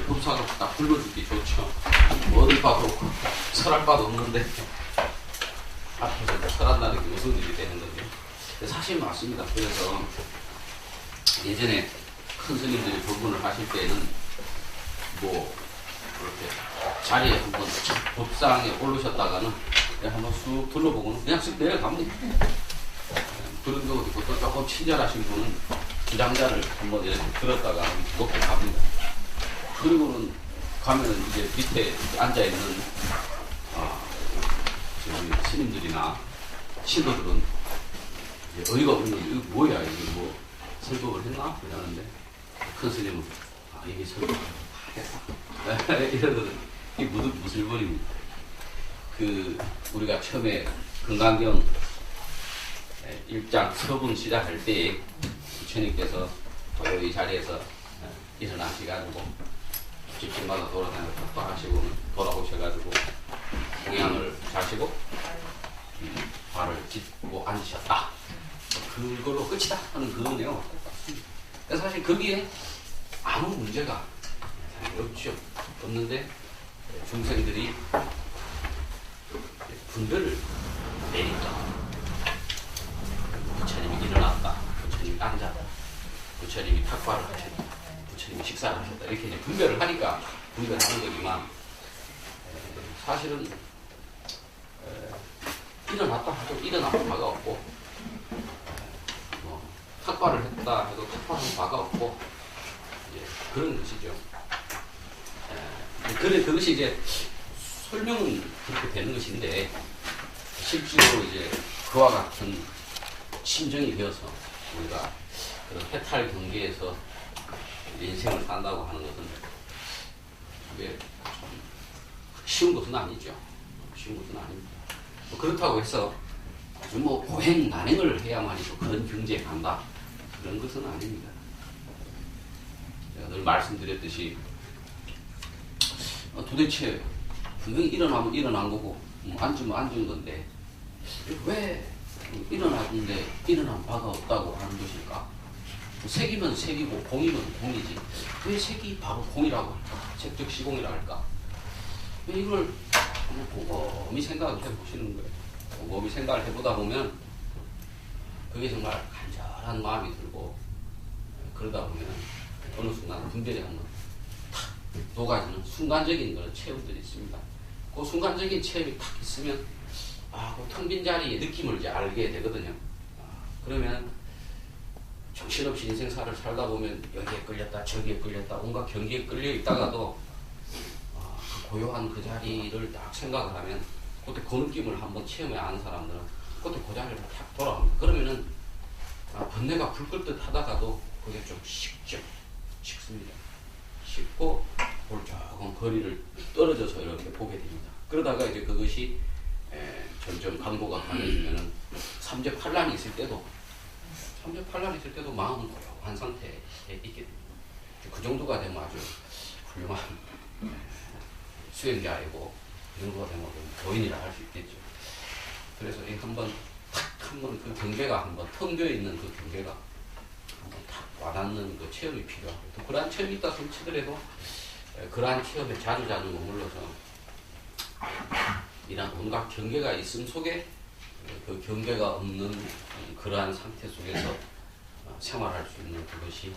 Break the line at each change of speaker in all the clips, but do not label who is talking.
법사가 딱 불러주기 좋죠. 뭐 어딜 봐도 설할 바도 없는데 앞에서 설한다는 게 무슨 일이 되는 거죠. 사실 맞습니다. 그래서 예전에 큰 스님들이 법문을 하실 때는 뭐 이렇게 자리에 한번 법상에 오르셨다가는 그냥 한번 쑥 둘러보고는 그냥 쑥 내려갑니다. 그런 경우도 있고 또 조금 친절하신 분은 주장자를 한번 이렇게 들었다가 놓고 갑니다. 그리고는 가면은 이제 밑에 앉아있는 저기 스님들이나 신도들은 어이가 없는 거지. 이거 뭐야, 이게 뭐 설법을 했나? 이러는데 큰 스님은 이게 설법 했다 이러거든. 이게 무슬본입니다. 우리가 처음에 금강경 1장 서분 시작할 때 부처님께서 이 자리에서 일어나셔가지고 집집마다 돌아다니고 탁탁하시고 돌아오셔가지고 공양을 자시고 발을 짚고 앉으셨다. 그걸로 끝이다 하는 그 내용을 봤습니다. 사실 거기에 아무 문제가 없죠. 없는데 중생들이 분별을 내린다. 부처님이 일어났다. 부처님이 앉았다. 부처님이 탁발을 하셨다. 부처님이 식사를 하셨다. 이렇게 이제 분별을 하니까 분별하는 거지만 사실은 일어났다 해도 일어나는 바가 없고 탁발을 했다 해도 탁발하는 바가 없고 그런 것이죠. 그것이 이제 설명은 그렇게 되는 것인데 실제로 이제 그와 같은 심정이 되어서 우리가 그런 해탈 경계에서 인생을 산다고 하는 것은 이게 쉬운 것은 아니죠. 쉬운 것은 아닙니다. 그렇다고 해서 아주 고행 난행을 해야만이 그런 경지에 간다. 그런 것은 아닙니다. 제가 늘 말씀드렸듯이 도대체 분명히 일어나면 일어난 거고 앉으면 앉은 건데 왜 일어났는데 일어난 바가 없다고 하는 것일까? 색이면 색이고 공이면 공이지 왜 색이 바로 공이라고 할까? 색적 시공이라고 할까? 왜 이걸 곰곰이 생각을 해보시는 거예요. 곰곰이 생각을 해보다 보면 그게 정말 간절한 마음이 들고 그러다 보면 어느 순간 분별이 한번 탁 녹아지는 순간적인 그런 체험들이 있습니다. 그 순간적인 체험이 탁 있으면 그 텅 빈 자리의 느낌을 이제 알게 되거든요. 그러면 정신없이 인생사를 살다 보면 여기에 끌렸다 저기에 끌렸다 온갖 경기에 끌려 있다가도 그 고요한 그 자리를 딱 생각을 하면 그때 그 느낌을 한번 체험해 아는 사람들은 그때 그 자리를 탁 돌아옵니다. 그러면은 번뇌가 불 끓듯 하다가도 그게 좀 식습니다. 식고 조금 거리를 떨어져서 이렇게 보게 됩니다. 그러다가 이제 그것이 점점 강도가 강해지면은 삼재팔란이 있을 때도 마음은 고요한 상태에 있게 됩니다. 그 정도가 되면 아주 훌륭한 수행자이고 그 정도가 되면 도인이라 할 수 있겠죠. 그래서 한번 그 경계가 한번 텅 비어 있는 그 경계가 한번 탁 와닿는 그 체험이 필요하고 또 그러한 체험이 있다 손 치더라도 그러한 체험에 자주 머물러서 이런 온갖 경계가 있음 속에 그 경계가 없는 그러한 상태 속에서 생활할 수 있는 그것이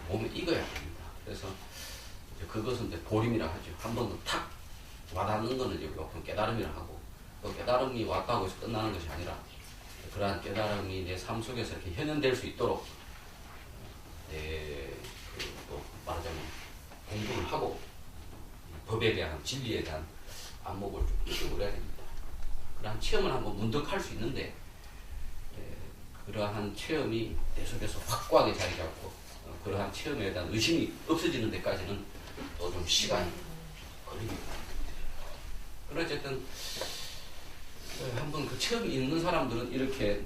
몸에 익어야 됩니다. 그래서 그것은 이제 보림이라 하죠. 한 번 탁 와닿는 거는 이제 보통 깨달음이라 하고 그 깨달음이 왔다고 해서 끝나는 것이 아니라 그러한 깨달음이 내 삶 속에서 이렇게 현현될 수 있도록 또 말하자면 공부를 하고 법에 대한 진리에 대한 안목을 좀 키워야 됩니다. 그러한 체험을 한번 문득 할 수 있는데 그러한 체험이 내 속에서 확고하게 자리 잡고 그러한 체험에 대한 의심이 없어지는 데까지는 또 좀 시간이 걸립니다. 그러나 어쨌든 한번 그 체험이 있는 사람들은 이렇게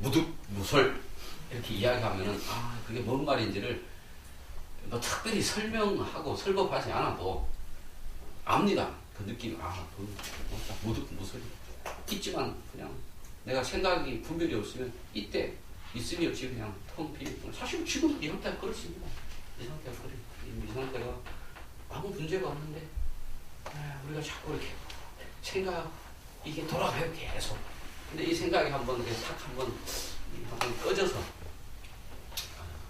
무술 이렇게 이야기하면은 그게 뭔 말인지를 특별히 설명하고 설법하지 않아도 압니다. 그 느낌, 무술 있지만 그냥 내가 생각이 분별이 없으면 이때 있음이 없이 그냥 텅 비고 사실 지금 이 상태가 그렇습니다. 이 상태가 문제가 없는데 우리가 자꾸 이렇게 생각 이게 돌아가요 계속. 근데 이 생각이 한번 한번 꺼져서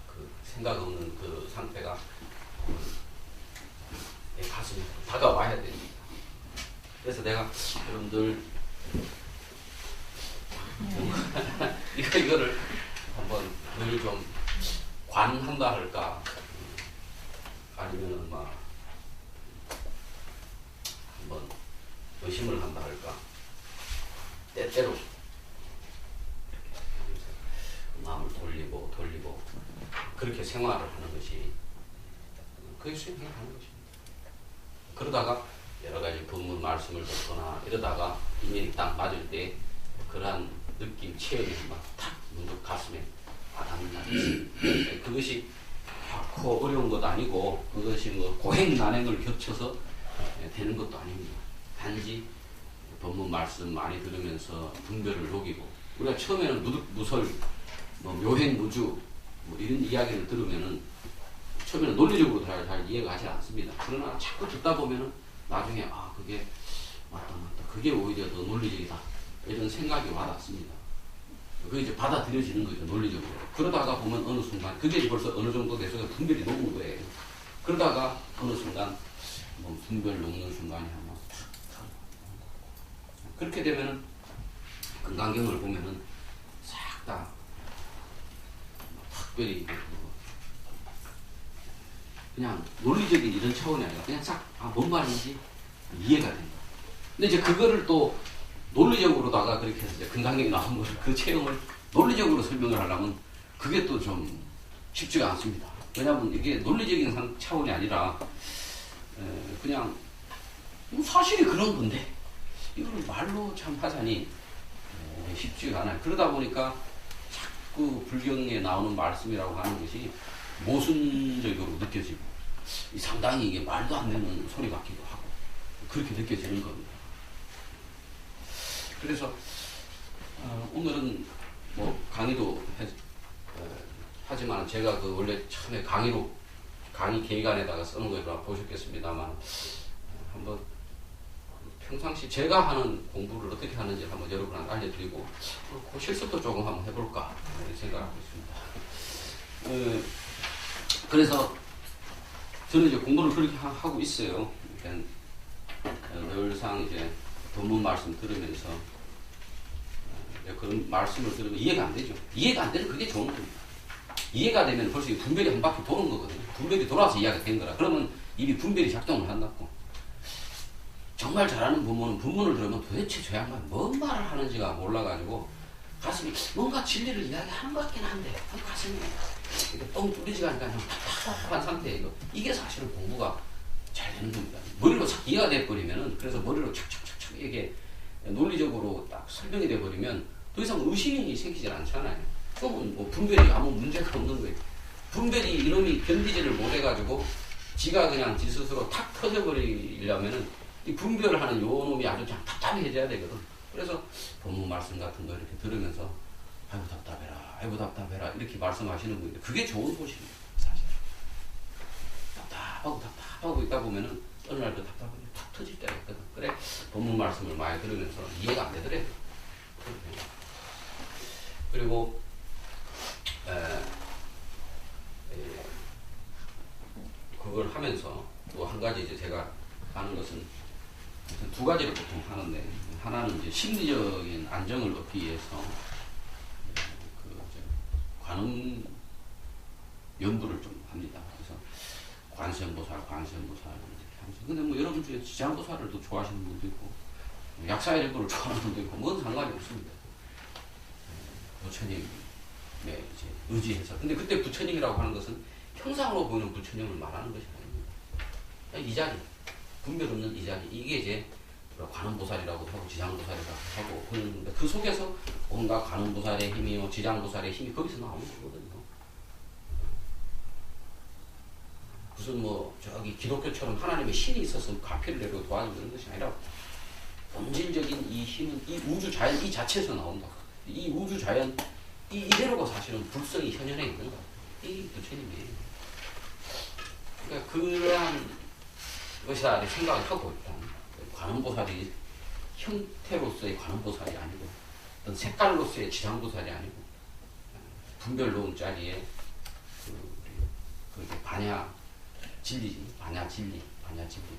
그 생각 없는 그 상태가 내 가슴에 다가와야 됩니다. 그래서 내가 여러분들 이거를 한번 늘 좀 관한다 할까 아니면은 막 한번 의심을 한다 할까 때때로 마음을 돌리고 그렇게 생활을 하는 것이 그게 수행하는 것입니다. 그러다가 여러 가지 본문 말씀을 듣거나 이러다가 인연이 딱 맞을 때 그러한 느낌, 체험이 막탁 문득 가슴에 와닿는 날이 있습니다. 그것이 결코 어려운 것도 아니고 그것이 뭐 고행난행을 겹쳐서 되는 것도 아닙니다. 단지 본문 말씀 많이 들으면서 분별을 녹이고 우리가 처음에는 무설, 뭐 묘행무주 뭐 이런 이야기를 들으면은 처음에는 논리적으로 잘 이해가 가지 않습니다. 그러나 자꾸 듣다 보면은 나중에 그게 맞다 그게 오히려 더 논리적이다 이런 생각이 와닿습니다. 그게 이제 받아들여지는 거죠, 논리적으로. 그러다가 보면 어느 순간 그게 벌써 어느 정도 내 속에 분별이 녹은 거예요. 그러다가 어느 순간 뭐 분별 녹는 순간이 한번 그렇게 되면은 금강경을 보면은 싹 다 특별히 그냥 논리적인 이런 차원이 아니라 그냥 싹 뭔 말인지 이해가 된다. 근데 이제 그거를 또 논리적으로다가 그렇게 해서 이제 금강경이 나온 거를 그 체험을 논리적으로 설명을 하려면 그게 또 좀 쉽지가 않습니다. 왜냐하면 이게 논리적인 차원이 아니라 그냥 사실이 그런 건데 이걸 말로 참 하자니 쉽지가 않아요. 그러다 보니까 자꾸 불경에 나오는 말씀이라고 하는 것이 모순적으로 느껴지고 상당히 이게 말도 안 되는 소리 같기도 하고 그렇게 느껴지는 겁니다. 그래서 오늘은 뭐 강의도 하지만 제가 그 원래 처음에 강의 계획안에다가 쓰는 거라 보셨겠습니다만 한번 평상시 제가 하는 공부를 어떻게 하는지 한번 여러분한테 알려드리고 그 실습도 조금 한번 해볼까 이런 생각을 하고 있습니다. 그래서 저는 이제 공부를 그렇게 하고 있어요. 그러니까 늘상 이제 본문 말씀 들으면서 그런 말씀을 들으면 이해가 안 되죠. 이해가 안 되는 그게 좋은 겁니다. 이해가 되면 벌써 분별이 한 바퀴 도는 거거든요. 분별이 돌아서 이해가 된 거라. 그러면 이미 분별이 작동을 한다고. 정말 잘하는 본문을 들으면 도대체 저 양반 뭔 말을 하는지가 몰라가지고 가슴이 뭔가 진리를 이야기하는 것 같긴 한데 가슴이 뻥 뚫리지가 않으니까 그냥 답답한 상태예요. 이게 사실은 공부가 잘 되는 겁니다. 머리로 싹 이해가 돼버리면은 그래서 머리로 착착착착 이게 논리적으로 딱 설명이 돼버리면 더 이상 의심이 생기질 않잖아요. 그러면 뭐 분별이 아무 문제가 없는 거예요. 분별이 이놈이 견디지를 못해가지고 지가 그냥 지 스스로 탁 터져버리려면은 이 분별을 하는 요 놈이 아주 참 답답해져야 되거든. 그래서 본문 말씀 같은 거 이렇게 들으면서 아이고 답답해라 이렇게 말씀하시는 분인데 그게 좋은 소식이에요. 사실 답답하고 있다 보면은 어느 날 그 답답함이 탁 터질 때가 있거든. 그래 본문 말씀을 많이 들으면서 이해가 안 되더래. 그리고 그걸 하면서 또 한 가지 이제 제가 하는 것은 두 가지를 보통 하는데 하나는 이제 심리적인 안정을 얻기 위해서 관음 연구를 좀 합니다. 그래서 관세음보살 이렇게 하면서 근데 뭐 여러분 중에 지장보살을 또 좋아하시는 분도 있고 약사의 연구를 좋아하는 분도 있고 뭔 상관이 없습니다. 부처님 이제 의지해서 근데 그때 부처님이라고 하는 것은 형상으로 보이는 부처님을 말하는 것이 아닙니다. 이 자리 분별 없는 이 자리 이게 이제 관음보살이라고도 하고 지장보살이라고 하고 그러는데 그 속에서 온갖 관음보살의 힘이요 지장보살의 힘이 거기서 나오는 거거든요. 무슨 뭐 저기 기독교처럼 하나님의 신이 있어서 가피를 내리고 도와주는 것이 아니라 본질적인 이 힘은 이 우주 자연 이 자체에서 나온다. 이 우주 자연 이대로가 사실은 불성이 현현에 있는 거야. 이 부처님이에요. 그러니까 그러한 보살이 생각을 하고 있다. 관음보살이 형태로서의 관음보살이 아니고 어떤 색깔로서의 지장보살이 아니고 분별로운 자리에 그 반야 진리,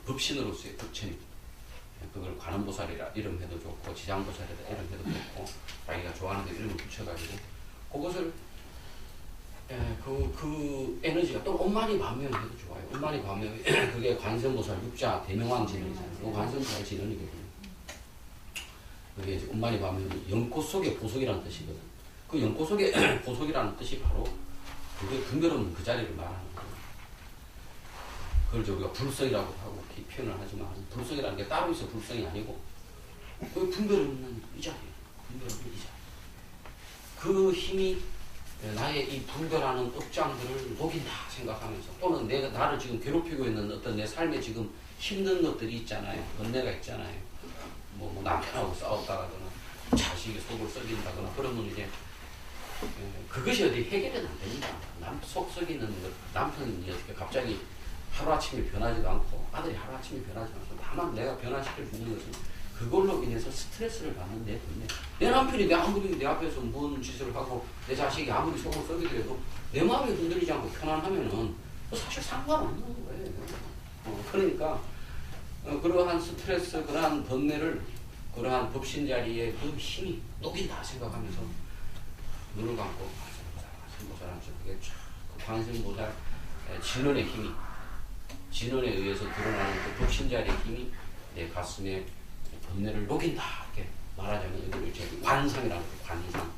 법신으로서의 부처님, 그걸 관음보살이라 이름해도 좋고 지장보살이라 이름해도 좋고 자기가 좋아하는 데 이름을 붙여가지고 그것을 그 에너지가 또 엄만히 반면해도 좋아요. 엄만히 반면 그게 관세음보살 육자 대명왕 진리잖아요. 그 관세음보살 진언이거든요. 그게 이제 엄만히 반면 연꽃 속의 보석이라는 뜻이거든. 그 연꽃 속의 보석이라는 뜻이 바로 그게 분별 없는 그 자리를 말하는 거예요. 그걸 이제 우리가 불성이라고 하고 이렇게 표현을 하지만 불성이라는 게 따로 있어 불성이 아니고 그 분별 없는 이 자리예요. 분별 없는 이 자리. 그 힘이 나의 이 분별하는 업장들을 녹인다 생각하면서 또는 내가 나를 지금 괴롭히고 있는 어떤 내 삶에 지금 힘든 것들이 있잖아요. 번뇌가 있잖아요. 뭐 남편하고 싸웠다거나 자식이 속을 썩인다거나 그러면 이제 그것이 어디 해결은 안 됩니다. 속 썩이는 것, 남편이 어떻게 갑자기 하루아침에 변하지도 않고 아들이 하루아침에 변하지 않고 다만 내가 변화시킬 수 있는 것은 그걸로 인해서 스트레스를 받는 내 번뇌. 내 남편이 아무리 내 앞에서 뭔 짓을 하고 내 자식이 아무리 속을 썩이더라도 내 마음이 흔들리지 않고 편안하면은 사실 상관없는 거예요. 그러니까 그러한 스트레스, 그러한 번뇌를 그러한 법신 자리에 그 힘이 녹인다 생각하면서 눈을 감고 관세음보살 하면서 그게 그 관세음보살 진언의 힘이 진언에 의해서 드러나는 그 법신 자리의 힘이 내 가슴에 번뇌를 녹인다 이렇게 말하자면 이걸 이제 관상이라는 거예요. 관상.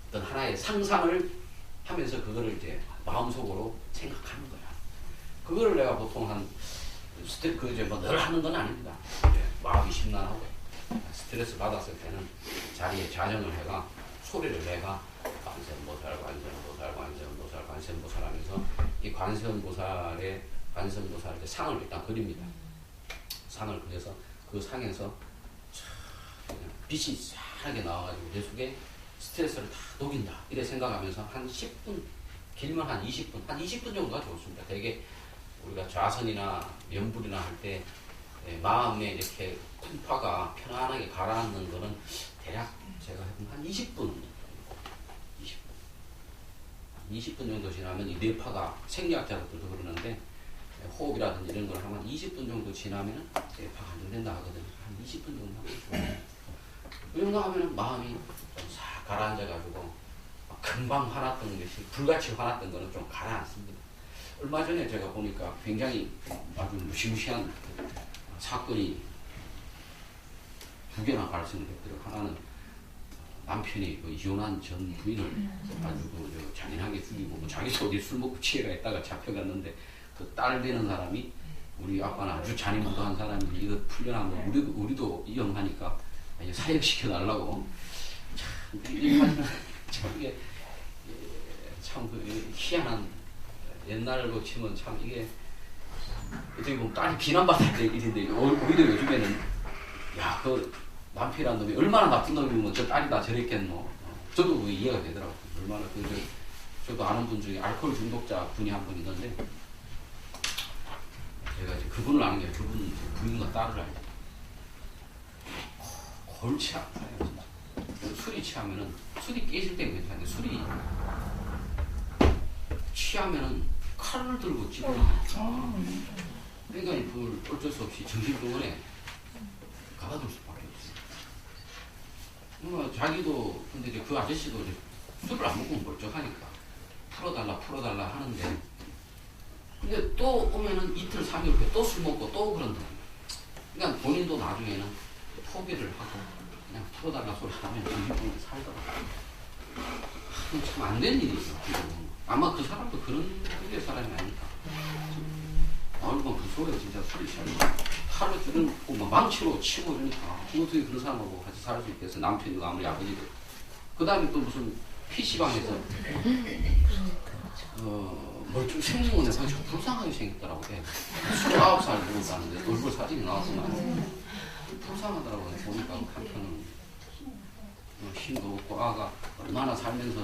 어떤 하나의 상상을 하면서 그거를 이제 마음속으로 생각하는 거야. 그거를 내가 보통 한 그 이제 뭐 늘 하는 건 아닙니다. 마음이 심란하고 스트레스 받았을 때는 자리에 자정을 해가 소리를 내가 관세음보살, 관세음보살, 관세음보살, 관세음보살 하면서 이 관세음보살의 상을 일단 그립니다. 상을 그려서 그 상에서 빛이 싹하게 나와가지고 내 속에 스트레스를 다 녹인다 이래 생각하면서 한 10분 길면 한 20분 한 20분 정도가 좋습니다. 되게 우리가 좌선이나 면불이나 할 때 마음에 이렇게 풍파가 편안하게 가라앉는 거는 대략 제가 한 20분 20분 정도 지나면 이 뇌파가 생리학자들도 그러는데 호흡이라든지 이런 걸 하면 20분 정도 지나면 뇌파가 안정된다 하거든요. 한 20분 정도 하면 좋아요. 그 정도 하면 마음이 좀 싹 가라앉아가지고 금방 화났던 것이 불같이 화났던 거는 좀 가라앉습니다. 얼마 전에 제가 보니까 굉장히 아주 무시무시한 사건이 두 개나 발생했더라고요. 하나는 남편이 그 이혼한 전 부인을 아주 그 잔인하게 죽이고 뭐 자기도 어디 술 먹고 취해가 있다가 잡혀갔는데 그 딸 되는 사람이 우리 아빠는 아주 잔인무도한 사람인데 이거 풀려나면 우리도 이혼하니까 사역시켜 달라고 참 이게 참 그 희한한 옛날로 치면 참 이게 어떻게 보면 딸이 비난받을 때 일인데 오히려 요즘에는 야 그 남편이라는 놈이 얼마나 나쁜 놈이면 저 딸이 다 저랬겠노. 저도 그게 이해가 되더라고요. 얼마나 저도 아는 분 중에 알코올 중독자 분이 한 분 있는데 제가 이제 그분을 아는 게 그분 부인과 딸을 알죠. 골치 아파요. 진짜. 술이 취하면은 술이 깨질 때는 괜찮은데 술이 취하면은 칼을 들고 찌르니까 그러니까 그걸 어쩔 수 없이 정신병원에 가둬둘 수밖에 없어요. 자기도 근데 이제 그 아저씨도 이제 술을 안 먹고 멀쩡하니까 풀어달라 하는데 근데 또 오면은 이틀 3일 후에 또 술 먹고 또 그런다. 그러니까 본인도 나중에는 포기를 하고 그냥 풀어달라 소리 하면 정신병원에 살더라고요. 참 안 된 일이죠. 아마 그 사람도 그런 류의 사람이 아닐까. 얼마 그 속에 진짜 술이 취하고 하루 줄은 막 망치로 치고 이러니까 어떻게 그런 사람하고 같이 살 수 있겠어. 남편이고 아무리 아버지도. 그 다음에 또 무슨 PC방에서 멀쩡 생긴 건데 좀 불쌍하게 생겼더라고. 29살 먹었다는데 얼굴 사진이 나왔구만. 불쌍하더라고요. 보니까 한편은 힘도 없고 아가 얼마나 살면서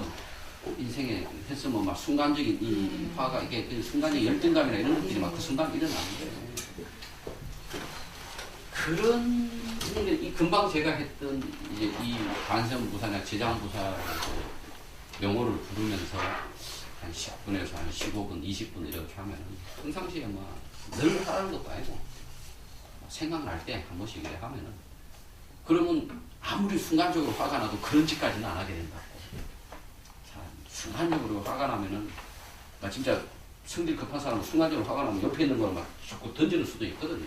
인생에 했으면 막 순간적인 이 화가 이게 순간의 열등감이나 이런 것들이 막 그 순간 일어나는데 그런 이 금방 제가 했던 이제 이 관세음보살이나 제장보살 명호를 부르면서 한 10분에서 한 15분, 20분 이렇게 하면은 평상시에 뭐 늘 하라는 것도 아니고 생각날 때 한 번씩 이렇게 하면은 그러면 아무리 순간적으로 화가 나도 그런 짓까지는 안 하게 된다고. 자, 순간적으로 화가 나면은 나 진짜 성질 급한 사람은 순간적으로 화가 나면 옆에 있는 걸 막 자꾸 던지는 수도 있거든요.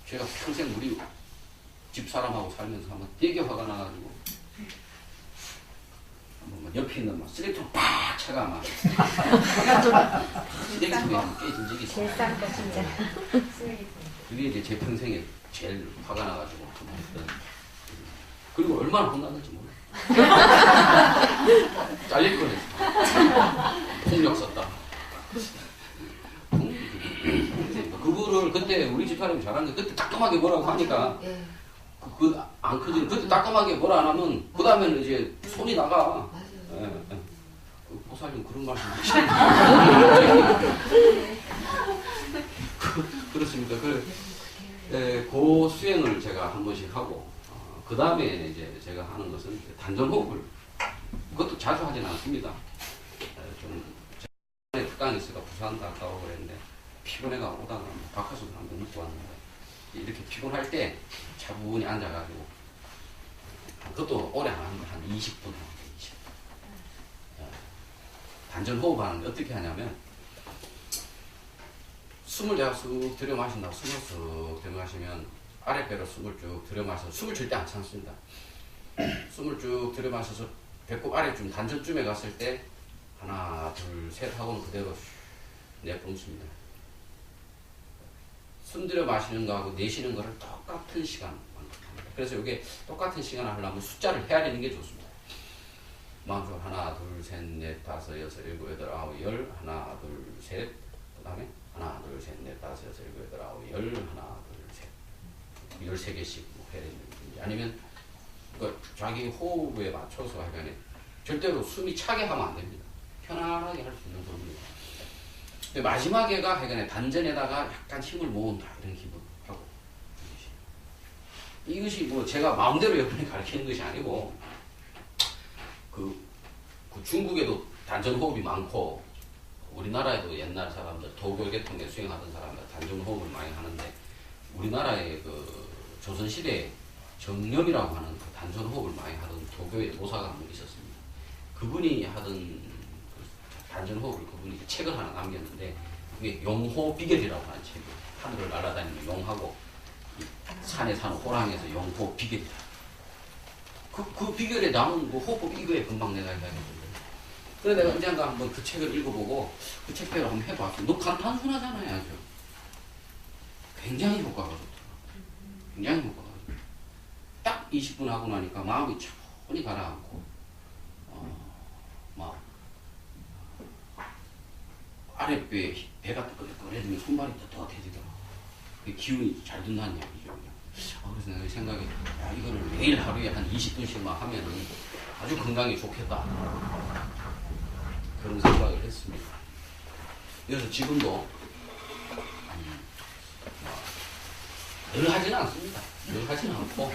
제가 평생 우리 집사람하고 살면서 한번 되게 화가 나가지고 한번 옆에 있는 막 쓰레기통 팍 차가 막 쓰레기통에 한번 깨진 적이 있어요.
제일 싼 거 진짜.
그게 이제 제 평생에 제일 화가 나가지고 했던. 그리고 얼마나 혼났는지 몰라요. 잘릴 뻔했어. 폭력 썼다. 그거를 그때 우리 집사람이 잘한 게 그때 따끔하게 뭐라고 하니까 안 커지는 그때 따끔하게 뭐라 안 하면 그 다음에는 이제 손이 나가. 보살님 그런 말씀 하시는 그렇습니다. 그 수행을 제가 한 번씩 하고 그 다음에 이제 제가 하는 것은 단전호흡을 그것도 자주 하지는 않습니다. 좀 특강이 있어가 부산 갔다 오고 그랬는데 피곤해가 오다가 바카스도 한번 눕고 왔는데 이렇게 피곤할 때 차분히 앉아가지고 그것도 오래 안 하는 거 한 20분 하고 20분. 단전호흡하는 게 어떻게 하냐면 숨을 제가 쑥 들여 마신다고 숨을 쑥 들여 마시면 아랫배로 숨을 쭉 들여 마셔서 숨을 절대 안 참습니다. 숨을 쭉 들여 마셔서 배꼽 아래쯤 단전쯤에 갔을 때 하나 둘 셋 하고는 그대로 내뿜습니다. 숨 들여 마시는 거하고 내쉬는 거를 똑같은 시간만큼 합니다. 그래서 이게 똑같은 시간을 하려면 숫자를 헤아리는 게 좋습니다. 마음속으로 하나 둘 셋 넷 다섯 여섯 일곱 여덟 아홉 열 하나 둘 셋 그 다음에 하나 둘 셋 넷 다섯 여섯 일곱 여덟 아홉 열 하나 둘 셋 13개씩 뭐 헤아리는 건지 아니면 그 자기 호흡에 맞춰서 하면 절대로 숨이 차게 하면 안 됩니다. 편안하게 할 수 있는 부분입니다. 근데 마지막에가 하여간에 단전에다가 약간 힘을 모은다 이런 기분하고 이것이 뭐 제가 마음대로 여러분이 가르치는 것이 아니고 그 중국에도 단전호흡이 많고 우리나라에도 옛날 사람들 도교계통에 수행하던 사람들 단전호흡을 많이 하는데 우리나라에 그 조선시대에 정념이라고 하는 그 단전호흡을 많이 하던 도교의 모사가 한 분 있었습니다. 그분이 하던 그 단전호흡을 그분이 책을 하나 남겼는데 그게 용호 비결이라고 하는 책이에요. 하늘을 날아다니는 용하고 산에 사는 호랑이에서 용호 비결이다. 그 비결에 남은 그 호흡 이거에 금방 내가 이야기했는데 그래서 내가 언젠가 한번 그 책을 읽어보고 그 책대로 한번 해봤어요. 너무 단순하잖아요. 아주. 굉장히 효과가 좋더라고요. 굉장히 효과가 좋더라고요. 딱 20분 하고 나니까 마음이 차분히 가라앉고 막 아랫배에 배가 뜨끈뜨끈해지면 손발이 떳떳해지더라고요. 그 기운이 잘 든다는 얘기죠. 그래서 내가 생각에 이거를 매일 하루에 한 20분씩만 하면은 아주 건강에 좋겠다 그런 생각을 했습니다. 그래서 지금도 늘 하지는 않습니다. 늘 하지는 않고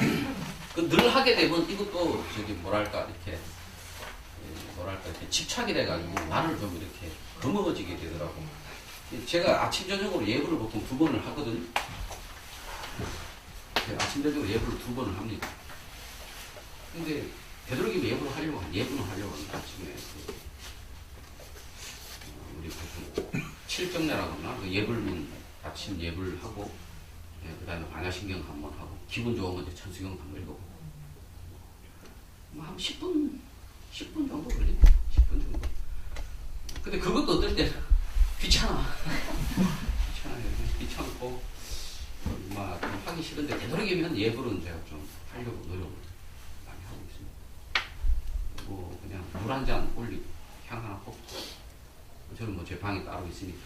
늘 하게 되면 이것도 뭐랄까 이렇게 집착이 돼가지고 나를 좀 이렇게 거머쥐게 되더라고. 제가 아침 저녁으로 예불을 보통 2번을 하거든요. 아침 저녁으로 예불을 2번을 합니다. 근데 되도록이면 예불을 하려고 하는데 아침에 우리 보통 7경례라고 하나 그 예불문 아침 예불하고 그 다음에 반야신경 한번 하고 기분 좋으면 이제 천수경 한번 읽어보고 한 10분 정도 걸립니다. 10분 정도. 근데 그것도 어떨 때 귀찮아요. 귀찮고 막 좀 하기 싫은데 되도록이면 예불은 제가 좀 하려고 노력을 많이 하고 있습니다. 뭐 그냥 물 한 잔 올리고 향 하나 꽂고 저는 뭐 제 방이 따로 있으니까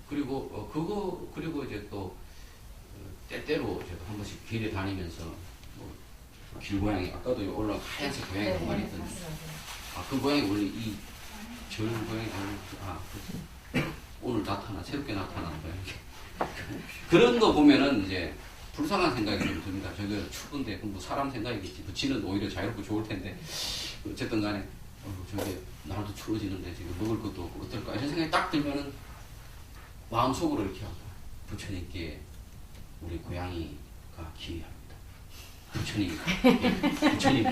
그리고 이제 또 때때로 제가 한 번씩 길에 다니면서 뭐 길고양이 아까도 올라온 하얀색 고양이 한 마리 있던데 그 고양이 원래 저 고양이 오늘 새롭게 나타난 고양이. 그런 거 보면은 이제 불쌍한 생각이 좀 듭니다. 저거 추운데 뭐 사람 생각이겠지. 지는 오히려 자유롭고 좋을 텐데 어쨌든 간에 저게 날도 추워지는데 지금 먹을 것도 없고 어떨까 이런 생각이 딱 들면은 마음속으로 이렇게 하고 부처님께 우리 고양이가 기회합니다. 부처님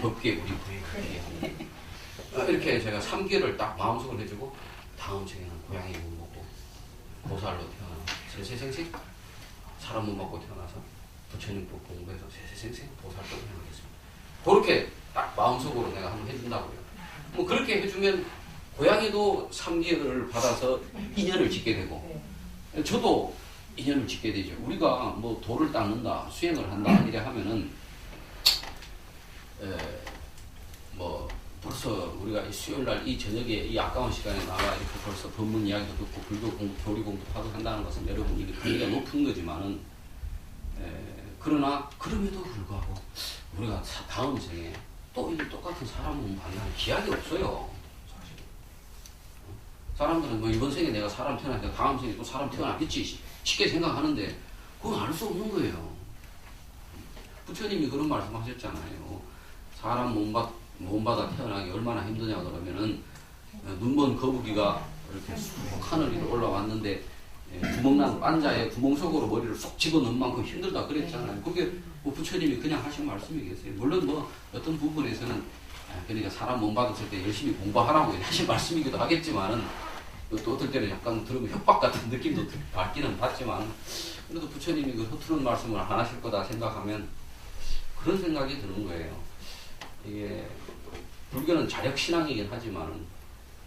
법계 우리 고양이가 기회합니다. 이렇게 제가 3개를 딱 마음속으로 해주고 다음 생에는 고양이 못 먹고 보살로 태어나 세세생생 사람 못 먹고 태어나서 부처님 법 공부해서 세세생생 보살로 태어나겠습니다. 그렇게 딱 마음속으로 내가 한번 해준다고요. 뭐 그렇게 해주면 고양이도 3개를 받아서 인연을 짓게 되고 저도 인연을 짓게 되죠. 우리가 뭐 도를 닦는다, 수행을 한다 이래 하면은 뭐 벌써 우리가 이 수요일날 이 저녁에 이 아까운 시간에 나와 이렇게 벌써 법문 이야기도 듣고 불교 공부, 교리 공부도 하고 한다는 것은 여러분 이게 관계가 높은 거지만은 그러나 그럼에도 불구하고 우리가 다음 생에 또 이 똑같은 사람을 만나는 기약이 없어요. 사실. 사람들은 뭐 이번 생에 내가 사람 태어났는데 다음 생에 또 사람 태어났겠지 쉽게 생각하는데 그건 알 수 없는 거예요. 부처님이 그런 말씀하셨잖아요. 사람 몸 받아 태어나기 얼마나 힘드냐 그러면은 눈먼 거북이가 이렇게 쑥 하늘 위로 올라왔는데 구멍난 관자에 구멍 속으로 머리를 쏙 집어넣은 만큼 힘들다 그랬잖아요. 그게 뭐 부처님이 그냥 하신 말씀이겠어요. 물론 뭐 어떤 부분에서는 그러니까 사람 몸 받았을 때 열심히 공부하라고 하신 말씀이기도 하겠지만은 또 어떨 때는 약간 들으면 협박 같은 느낌도 받기는 받지만 그래도 부처님이 그 허투른 말씀을 안 하실 거다 생각하면 그런 생각이 드는 거예요. 이게 불교는 자력신앙이긴 하지만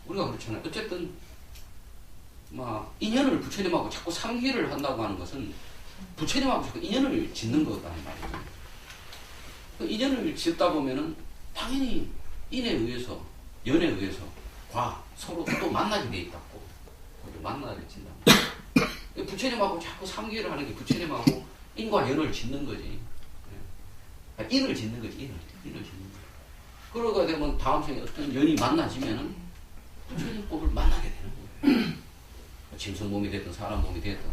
우리가 그렇잖아요. 어쨌든 막 인연을 부처님하고 자꾸 상기를 한다고 하는 것은 부처님하고 자꾸 인연을 짓는 거다는 말이죠. 그 인연을 짓다 보면은 당연히 인에 의해서 연에 의해서 서로 또 만나게 돼 있다고 만나게 진다. 부처님하고 자꾸 상기를 하는 게 부처님하고 인과 연을 짓는 거지. 인을 짓는 거지. 인을 짓는 거지. 그러게 되면 다음 생에 어떤 연이 만나지면은 부처님 법을 만나게 되는 거예요. 짐승 몸이 됐든 사람 몸이 됐든.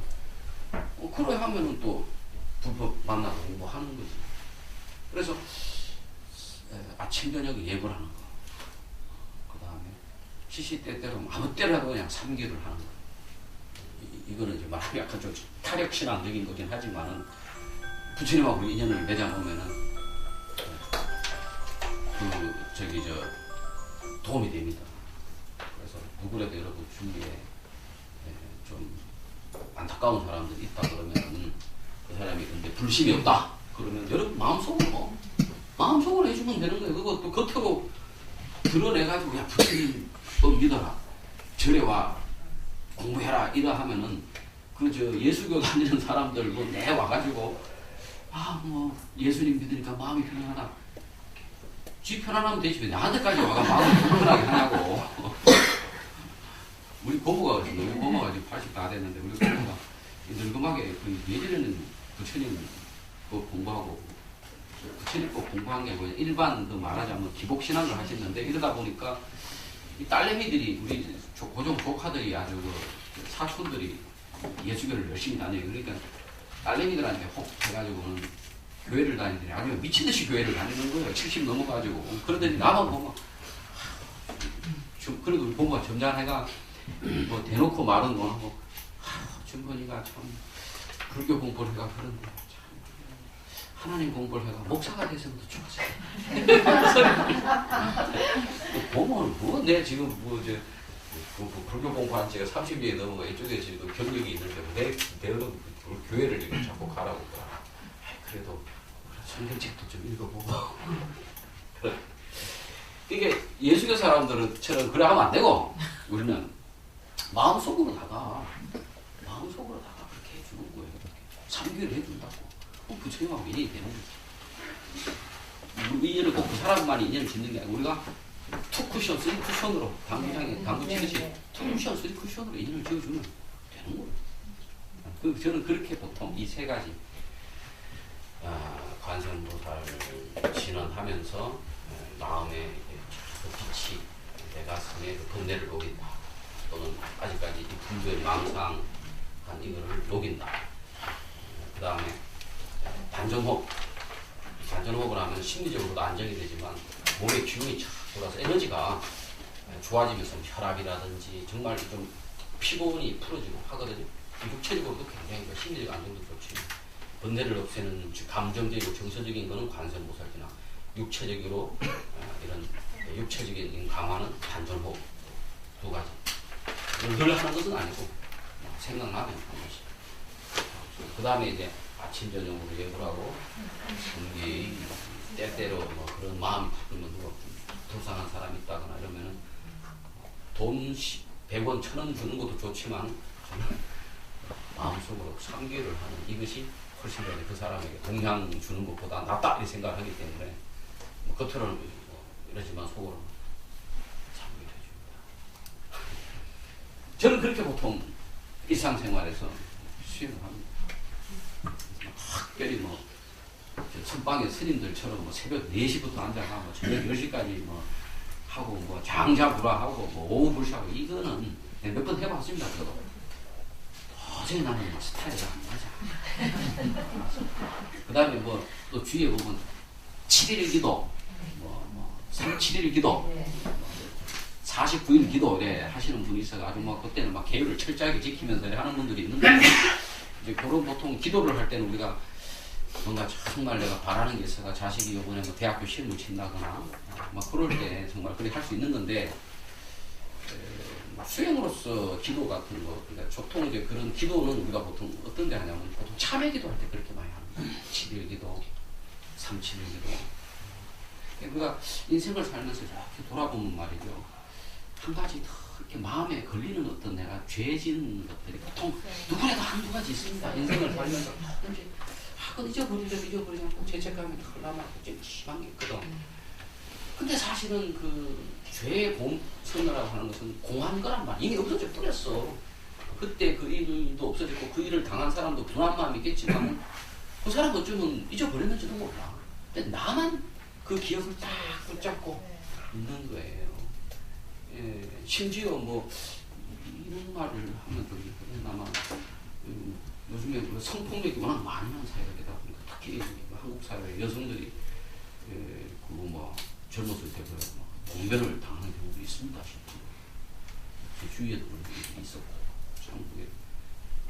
그래 하면은 또 불법 만나고 공부하는 거지. 그래서 아침 저녁에 예불하는 거. 그 다음에 시시때때로 아무 때라도 그냥 삼기를 하는 거. 이거는 이제 말하면 약간 좀 타력신앙적인 거긴 하지만은 부처님하고 인연을 맺어놓으면은 도움이 됩니다. 그래서 누구라도 여러분 주위에 좀 안타까운 사람들이 있다 그러면 그 사람이 근데 불심이 없다 그러면 여러분 마음속으로 해주면 되는 거예요. 그거 또 겉으로 드러내가지고 야 부처님 믿어라 절에 와 공부해라 이러 하면은 예수교 다니는 사람들 뭐 내 와가지고 뭐 예수님 믿으니까 마음이 편안하다. 지 편안하면 되지 왜 나한테까지 와가 마음을 불편하게 하냐고. 우리 고모가 지금 고모가 지금 80 다 됐는데 우리 고모가 늙음하게 예전에는 부처님 공부하고 부처님 꼭 공부한 게 아니고 일반 말하자면 기복신앙을 하셨는데 이러다 보니까 이 딸내미들이 우리 고종 조카들이 아주 사촌들이 예수교를 열심히 다녀요. 그러니까 딸내미들한테 혹 해가지고는 교회를 다니더니 아주 미친듯이 교회를 다니는 거예요. 70 넘어가지고. 그러더니 나만 보면 그래도 우리 부모가 점잖해가 뭐 대놓고 말은 뭐 하고 준건이가 참 불교 공부를 해가 그런데 참 하나님 공부를 해가 목사가 됐으면 더 좋았어요. 보면 뭐 내 지금 불교 공부한 지가 30년이 넘어가 이쪽에 지금 경력이 있는데 내 교회를 이렇게 자꾸 가라고 그래도 성경책도 좀 읽어보고 이게 예수교 사람들처럼 그래 하면 안 되고 우리는 마음속으로다가 그렇게 해주는 거예요. 상기를 해준다고. 그럼 부처님하고 인연이 되는 거지. 우리 인연을 꼭 그 사람만이 인연을 짓는 게 아니고 우리가 2쿠션, 3쿠션으로 당구 치듯이 2쿠션, 3쿠션으로 인연을 지어주면 되는 거예요. 저는 그렇게 보통 이 세 가지 관세음보살을 진언하면서 마음에 빛이 다음에 그 번뇌를 녹인다. 또는 아직까지 이 불교의 망상한 이거를 녹인다. 그 다음에 단전호흡. 단전호흡을 하면 심리적으로도 안정이 되지만 몸의 기운이 쫙 돌아서 에너지가 좋아지면서 혈압이라든지 정말 좀 피곤이 풀어지고 하거든요. 육체적으로도 굉장히 심리적 안정도 좋지. 번뇌를 없애는 감정적이고 정서적인 거는 관세음보살이나 육체적으로 이런 육체적인 강화는 단전호흡 두 가지. 늘 하는 것은 아니고 생각나면 한 번씩. 그 다음에 이제 아침 저녁으로 예불하고 성기 때때로 뭐 그런 마음이 바꾸면 누가 불쌍한 사람이 있다거나 이러면은 돈 100원, 1000원 주는 것도 좋지만 저는 마음속으로 상기를 하는 이것이 훨씬 더 그 사람에게 동향 주는 것보다 낫다 이 생각을 하기 때문에 뭐 겉으로는 뭐 이러지만 속으로는 상기를 해줍니다. 저는 그렇게 보통 일상생활에서 수행을 합니다. 특별히 뭐 선방의 스님들처럼 뭐 새벽 4시부터 앉아가 뭐 저녁 10시까지 뭐 하고 뭐 장자부라 하고 뭐 오후 불샤고 이거는 몇 번 해봤습니다. 저도 도저히 나는 뭐 스타일이 안 맞아. 그 다음에 뭐 또 주위에 보면 7일 기도, 뭐 7일 기도, 49일 기도 하시는 분이 있어가지고 뭐 그때는 막 계율을 철저하게 지키면서 하는 분들이 있는데 이제 그런 보통 기도를 할 때는 우리가 뭔가 정말 내가 바라는 게 있어가 자식이 이번에 뭐 대학교 시험을 친다거나 막 그럴 때 정말 그렇게 할 수 있는 건데 수행으로서 기도 같은 거 그러니까 보통 이제 그런 기도는 우리가 보통 어떤 데 하냐면 보통 참회 기도할 때 그렇게 많이 합니다. 7일 기도, 3, 7일 기도. 우리가 인생을 살면서 이렇게 돌아보면 말이죠. 한 가지 더 이렇게 마음에 걸리는 어떤 내가 죄진 것들이 보통 누구라도 한두 가지 있습니다. 인생을 살면서 그건 잊어버리려고 죄책감이 흘러나고 좀 심한 게 있거든. 근데 사실은 그 죄의 공선이라고 하는 것은 공한 거란 말이야. 이미 없어져 버렸어. 그때 그 일도 없어졌고 그 일을 당한 사람도 분한 마음이 있겠지만 그 사람 어쩌면 잊어버렸는지도 몰라. 근데 나만 그 기억을 딱 붙잡고 있는 거예요. 예, 심지어 뭐 이런 말을 하면 되겠거든. 아마 요즘에 그 성폭력이 워낙 많이 나는 사회가 되다 보니까 특히 한국 사회 여성들이 그뭐 젊었을 때 봉변을 당하는 경우도 있습니다. 제 주위에도 그런 일이 있었고 한국에.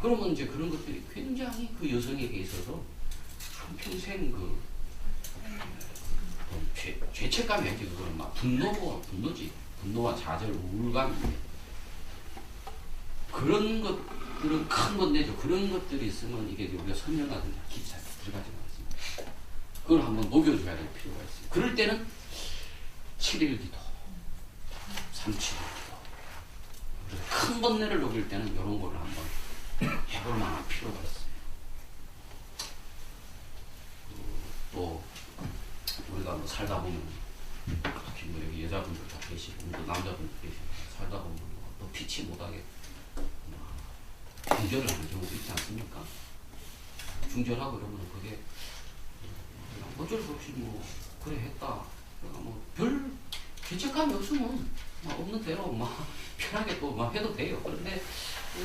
그러면 이제 그런 것들이 굉장히 그 여성에게 있어서 한평생 그 죄책감이었지. 그거는 막 분노지. 분노와 좌절, 우울감인데 그런 것들은 큰 건데죠. 그런 것들이 있으면 이게 우리가 선명하든지 기차에 들어가지 않습니다. 그걸 한번 녹여줘야 될 필요가 있어요. 그럴 때는 7일 기도, 3, 7일 기도. 큰 번뇌를 녹일 때는 이런 거를 한번 해볼 만한 필요가 있어요. 또 우리가 뭐 살다 보면 특히 뭐 여기 여자분들 다 계시고 또 남자분들 계시고 살다 보면 또 피치 못하게 중절을 하는 경우도 있지 않습니까? 중절하고 그러면 그게 어쩔 수 없이 뭐 그래 했다. 그러니까 뭐 별 죄책감이 없으면 막 없는 대로 막 편하게 또 막 해도 돼요. 그런데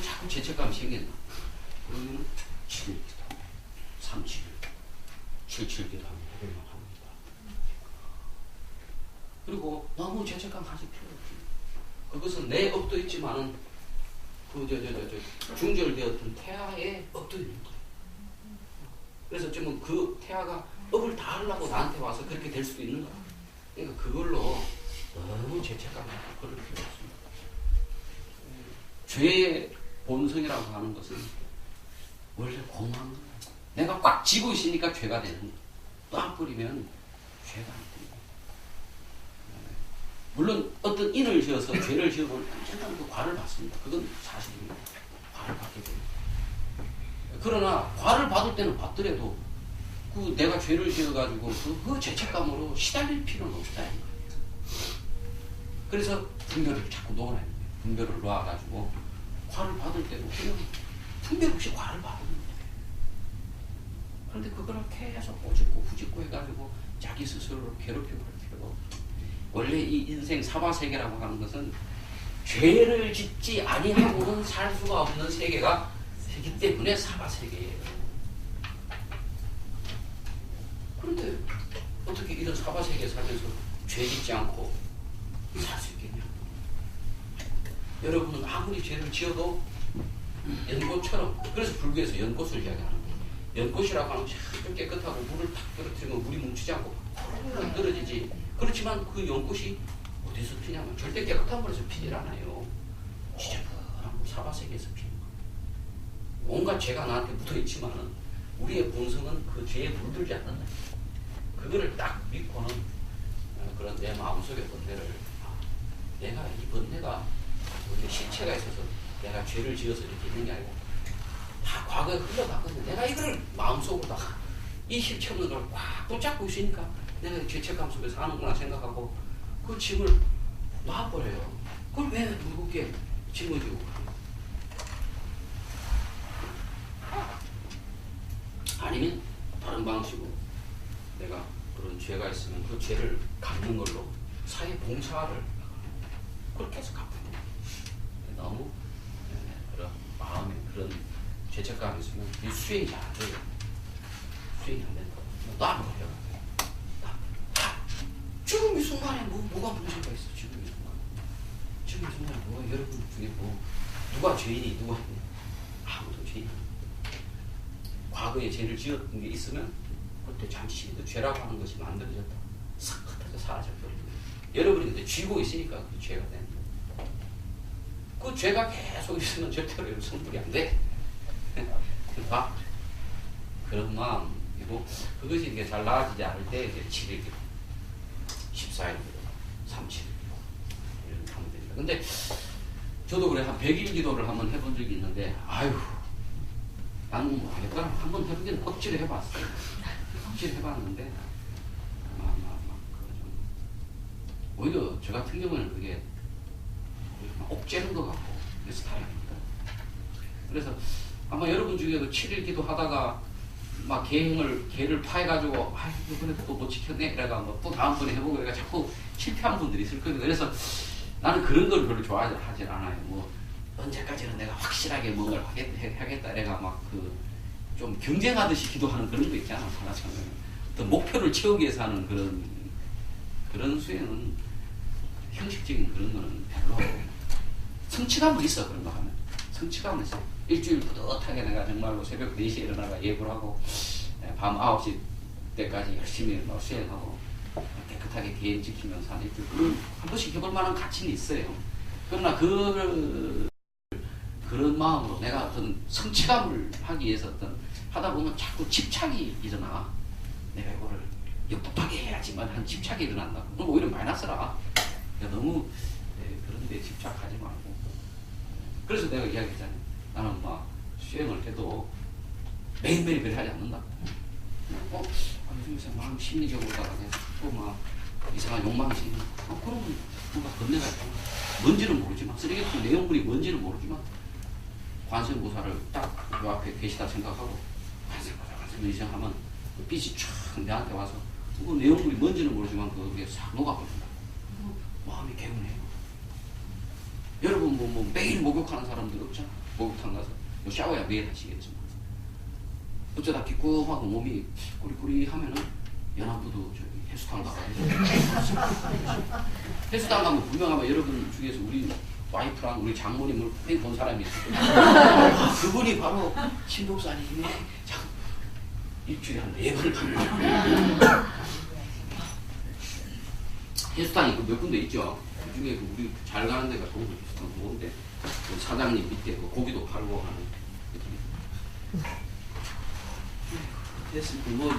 자꾸 죄책감이 생긴다. 그러면 7일 기도, 3, 7일, 7, 7 기도 합니다. 그리고 너무 죄책감 가질 필요 없지. 그것은 내 업도 있지만은 중절되었던 태아에 업도 있는 거예요. 그래서 지금 그 태아가 업을 다 하려고 나한테 와서 그렇게 될 수도 있는 거야. 그러니까 그걸로 너무 죄책감 갖고 그럴 필요 없습니다. 죄의 본성이라고 하는 것은 원래 공한 거야. 내가 꽉 쥐고 있으니까 죄가 되는 거야. 꽉 뿌리면 죄가 안 됩니다. 물론 어떤 인을 지어서 죄를 지어보면 언젠가 그 과를 받습니다. 그건 사실입니다. 과를 받게 됩니다. 그러나 과를 받을 때는 받더라도 그 내가 죄를 지어가지고 그 죄책감으로 시달릴 필요는 없다는 거예요. 그래서 분별을 자꾸 놓아야 돼요. 분별을 놓아가지고 과를 받을 때도 그냥 분별 없이 과를 받는 거예요. 그런데 그거를 계속 꼬집고 후집고 해가지고 자기 스스로를 괴롭히고 할 필요가 없죠. 원래 이 인생 사바세계라고 하는 것은 죄를 짓지 아니하고는 살 수가 없는 세계가 이기 때문에 사바세계예요. 그런데 어떻게 이런 사바세계 살면서 죄 짓지 않고 살 수 있겠냐? 여러분은 아무리 죄를 지어도 연꽃처럼, 그래서 불교에서 연꽃을 이야기하는 거예요. 연꽃이라고 하면 참 깨끗하고 물을 탁 떨어뜨리면 물이 뭉치지 않고 팍 떨어지지. 그렇지만 그 연꽃이 어디서 피냐면 절대 깨끗한 물에서 피질 않아요. 지저분한 사바세계에서 피는 거예요. 온갖 죄가 나한테 묻어있지만은 우리의 본성은 그 죄에 물들지 않는다. 그거를 딱 믿고는 그런 내 마음속의 번뇌를, 내가 이 번뇌가 원래 실체가 있어서 내가 죄를 지어서 이렇게 있는 게 아니고 다 과거에 흘러갔거든요. 내가 이걸 마음속으로 이 실체 없는 걸 꽉 붙잡고 있으니까 내가 죄책감 속에 사는구나 생각하고 그 짐을 놔버려요. 그걸 왜 무겁게 짊어지고 가요? 아니면 다른 방식으로 내가 그런 죄가 있으면 그 죄를 갚는 걸로 사회 봉사를 그렇게 해서 갚는 거예요. 너무 그런 마음에 그런 죄책감이 있으면 이 수행이 안 돼요. 수행이 안 된다. 놔버려요. 지금 이 순간에 뭐가 문제가 있어? 지금 이 순간에. 지금 이 순간에 뭐가, 여러분 중에 누가 죄인이 누가 있냐? 아무도 죄인이 아니에요. 과거에 죄를 지었던 게 있으면 그때 잠시 그 죄라고 하는 것이 만들어졌다. 싹 흩어져 사라져버리는 거예요. 여러분이 근데 쥐고 있으니까 그 죄가 되는 거예요. 그 죄가 계속 있으면 절대로 성불이 안 돼. 봐. 그런 마음이고, 그것이 이게 잘 나아지지 않을 때 이제 7일기도, 14일기도, 37일기도 이렇게 하면 됩니다. 근데 저도 그래 한 100일 기도를 한번 해본 적이 있는데, 아유, 나는 뭐 하겠다. 한번 해보기는 억지로 해봤어요. 억지로 해봤는데, 오히려 저 같은 경우는 그게 옥죄는 것 같고, 그래서 다행입니다. 그래서 아마 여러분 중에도 7일 기도하다가 막 개를 파해가지고, 아, 이번에 또 못 지켰네. 그래가 뭐 또 다음번에 해보고 그래가 자꾸 실패한 분들이 있을 거예요. 그래서 나는 그런 걸 별로 좋아하지 않아요. 뭐, 언제까지는 내가 확실하게 뭔가를 하겠다. 내가 막 좀 경쟁하듯이 기도하는 그런 거 있잖아. 하나처럼. 어떤 목표를 채우기 위해서 하는 그런 수행은 형식적인 그런 거는 별로 성취감은 있어. 그런 거 하면. 성취감은 있어. 일주일 뿌듯하게 내가 정말로 새벽 4시에 일어나가 예불 하고 밤 9시 때까지 열심히 수행하고 깨끗하게 개인 지키면서 하는 일주일 한 번씩 해볼 만한 가치는 있어요. 그러나 그런 마음으로 내가 어떤 성취감을 하기 위해서 하다 보면 자꾸 집착이 일어나. 내가 이거를 역법하게 해야지만 한 집착이 일어난다. 그럼 오히려 마이너스라. 너무 그런 데 집착하지 말고. 그래서 내가 이야기했잖아요. 나는 막 수행을 해도 매일매일 하지 않는다. 요즘에 마음 심리적으로다가 또 막 이상한 욕망이 생긴다. 그러면 뭔가 건네가 있잖아. 뭔지는 모르지만, 쓰레기통 내용물이 뭔지는 모르지만, 관세음보살을 딱 요 앞에 계시다 생각하고, 관세음보살 의식하면 빛이 촥 내한테 와서, 그 내용물이 뭔지는 모르지만, 그게 싹 녹아버린다. 마음이 개운해요. 여러분 뭐 매일 목욕하는 사람들 없잖아. 목욕탕 가서 샤워야 매일 하시겠지만 어쩌다 기꾸하고 몸이 꾸리꾸리하면은 연안부도 저기 해수탕 가가지고 해수탕 가면 분명 아마 여러분 중에서 우리 와이프랑 우리 장모님을 꽤 본 사람이 있을 거예요. 그분이 바로 신독사님이 일주일에 한 4번을 가는 해수탕이 몇 군데 있죠. 그 중에 우리 잘 가는 데가 좋은데 그 사장님 밑에 그 고기도 팔고 하는 됐습니다. 뭐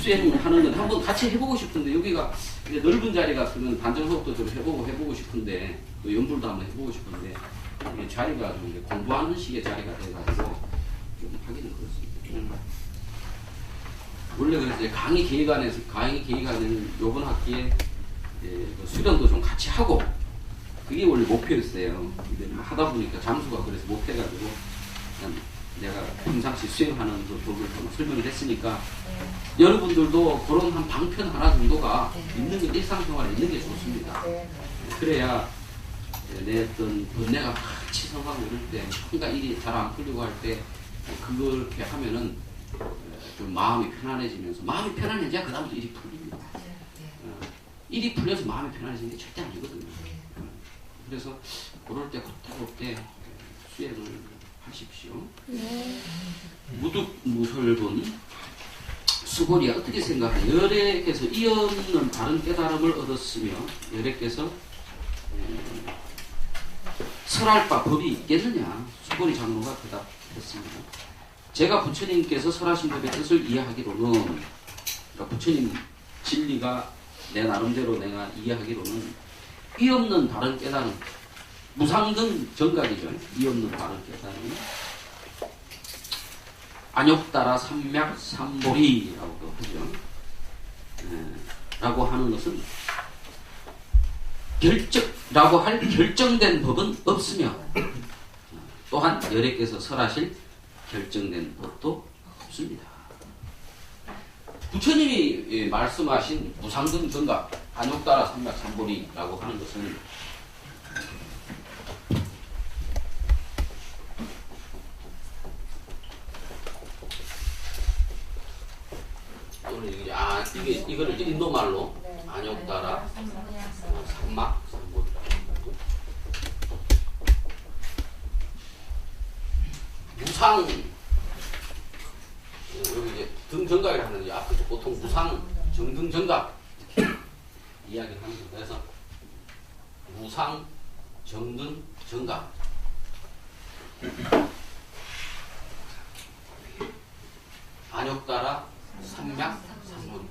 수행하는 건 한번 같이 해보고 싶은데 여기가 이제 넓은 자리가 그러면 반전 수업도 좀 해보고 싶은데 또 연불도 한번 해보고 싶은데 이게 자리가 좀 이제 공부하는 식의 자리가 돼가지고 좀 하기는 그렇습니다. 원래 그래서 이제 강의 계획안에는 요번 학기에 그 수련도 좀 같이 하고 그게 원래 목표였어요. 근데 뭐 하다 보니까 잠수가 그래서 못해가지고 그냥 내가 평상시 수행하는 그 법을 설명을 했으니까 여러분들도 그런 한 방편 하나 정도가 있는 게 일상생활에 있는 게 좋습니다. 그래야 내 어떤 번뇌가 막 치성하고 이럴 때, 뭔가 일이 잘 안 풀리고 할 때, 그렇게 하면은 좀 마음이 편안해지면서, 마음이 편안해져야 그 다음부터 일이 풀립니다. 일이 풀려서 마음이 편안해지는 게 절대 아니거든요. 그래서 그럴 때 그때 수행을 하십시오. 무득무설본 수고리야 어떻게 생각하냐. 열애께서 이 없는 바른 깨달음을 얻었으며 열애께서 설할 바 법이 있겠느냐. 수고리 장로가 대답했습니다. 제가 부처님께서 설하신 법의 뜻을 이해하기로는, 그러니까 부처님 진리가 내 나름대로 내가 이해하기로는 이 없는 바른 깨달음, 무상등 정각이죠. 이 없는 바른 깨달음, 안욕따라 삼맥 삼보리라고도 하죠. 라고 하는 것은 라고 할 결정된 법은 없으며, 또한 열애께서 설하실 결정된 법도 없습니다. 부처님이 말씀하신 무상등 정각, 안욕따라 삼맥 삼보리라고 하는 것은 이거를 이제 인도말로 안욕따라 삼막 삼보리라고 하고, 무상, 여기 이제 등정각이라 하는데 앞에서 보통 무상 정등정각 이야기를 하는 겁니다. 그래서 무상 정등정각, 안욕따라 삼맥 삼보리,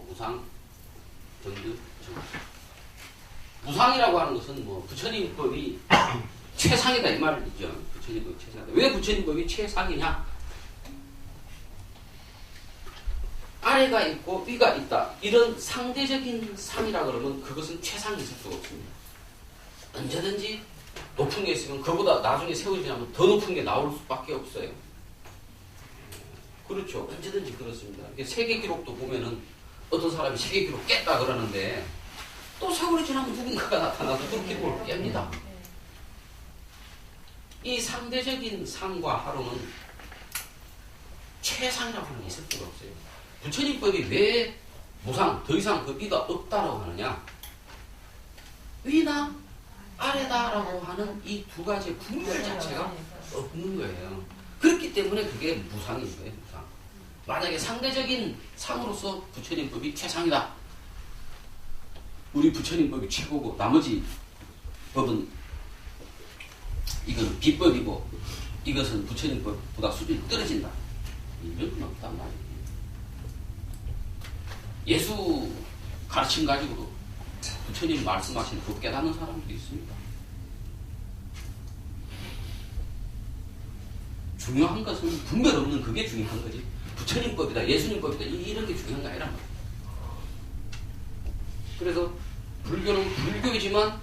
무상 정등정각. 무상이라고 하는 것은 뭐 부처님법이 최상이다 이 말이죠. 부처님법이 최상이다. 왜 부처님법이 최상이냐? 아래가 있고 위가 있다. 이런 상대적인 상이라 그러면 그것은 최상이 있을 수가 없습니다. 언제든지 높은 게 있으면 그보다 나중에 세월이 지나면 더 높은 게 나올 수밖에 없어요. 그렇죠. 언제든지 그렇습니다. 세계 기록도 보면은 어떤 사람이 세계 기록 깼다 그러는데 또 세월이 지나면 누군가가 나타나서 그 기록을 깹니다. 이 상대적인 상과 하로는 최상이라고 하는 게 있을 수가 없어요. 부처님법이 왜 무상, 더 이상 그 위가 없다라고 하느냐? 위나 아래다라고 하는 이 두 가지 분별 자체가 없는 거예요. 그렇기 때문에 그게 무상인 거예요. 무상. 만약에 상대적인 상으로서 부처님법이 최상이다. 우리 부처님법이 최고고 나머지 법은 이건 비법이고 이것은 부처님법보다 수준이 떨어진다. 이런 건 없단 말이에요. 예수 가르침 가지고도 부처님 말씀하신 그 깨닫는 사람들이 있습니다. 중요한 것은 분별 없는 그게 중요한 거지. 부처님법이다, 예수님법이다 이런 게 중요한 게 아니란 말이야. 그래서 불교는 불교이지만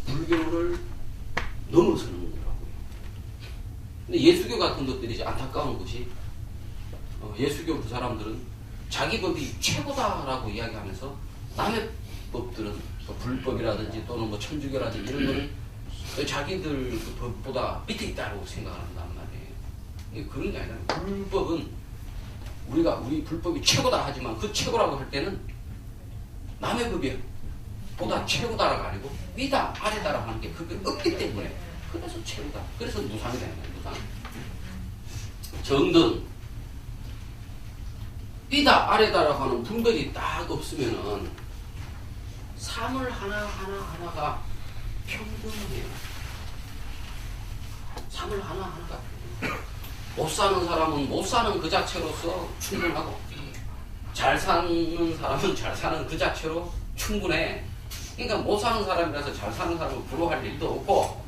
불교를 넘어서는 거라고요. 근데 예수교 같은 것들이 이제 안타까운 것이 예수교 그 사람들은 자기 법이 최고다라고 이야기하면서 남의 법들은 뭐 불법이라든지 또는 뭐 천주교라든지 이런 거는 자기들 그 법보다 밑에 있다고 생각한단 말이에요. 그런 게 아니라 불법은 우리 불법이 최고다 하지만 그 최고라고 할 때는 남의 법이 보다 최고다라가 아니고 위다 아래다라고 하는 게 그게 없기 때문에 그래서 최고다. 그래서 무상이다. 무상. 정등 위다 아래다라고 하는 분별이 딱 없으면은 삶을 하나하나가 평등해요. 삶을 하나하나가 못 사는 사람은 못 사는 그 자체로서 충분하고 잘 사는 사람은 잘 사는 그 자체로 충분해. 그러니까 못 사는 사람이라서 잘 사는 사람을 부러워할 일도 없고,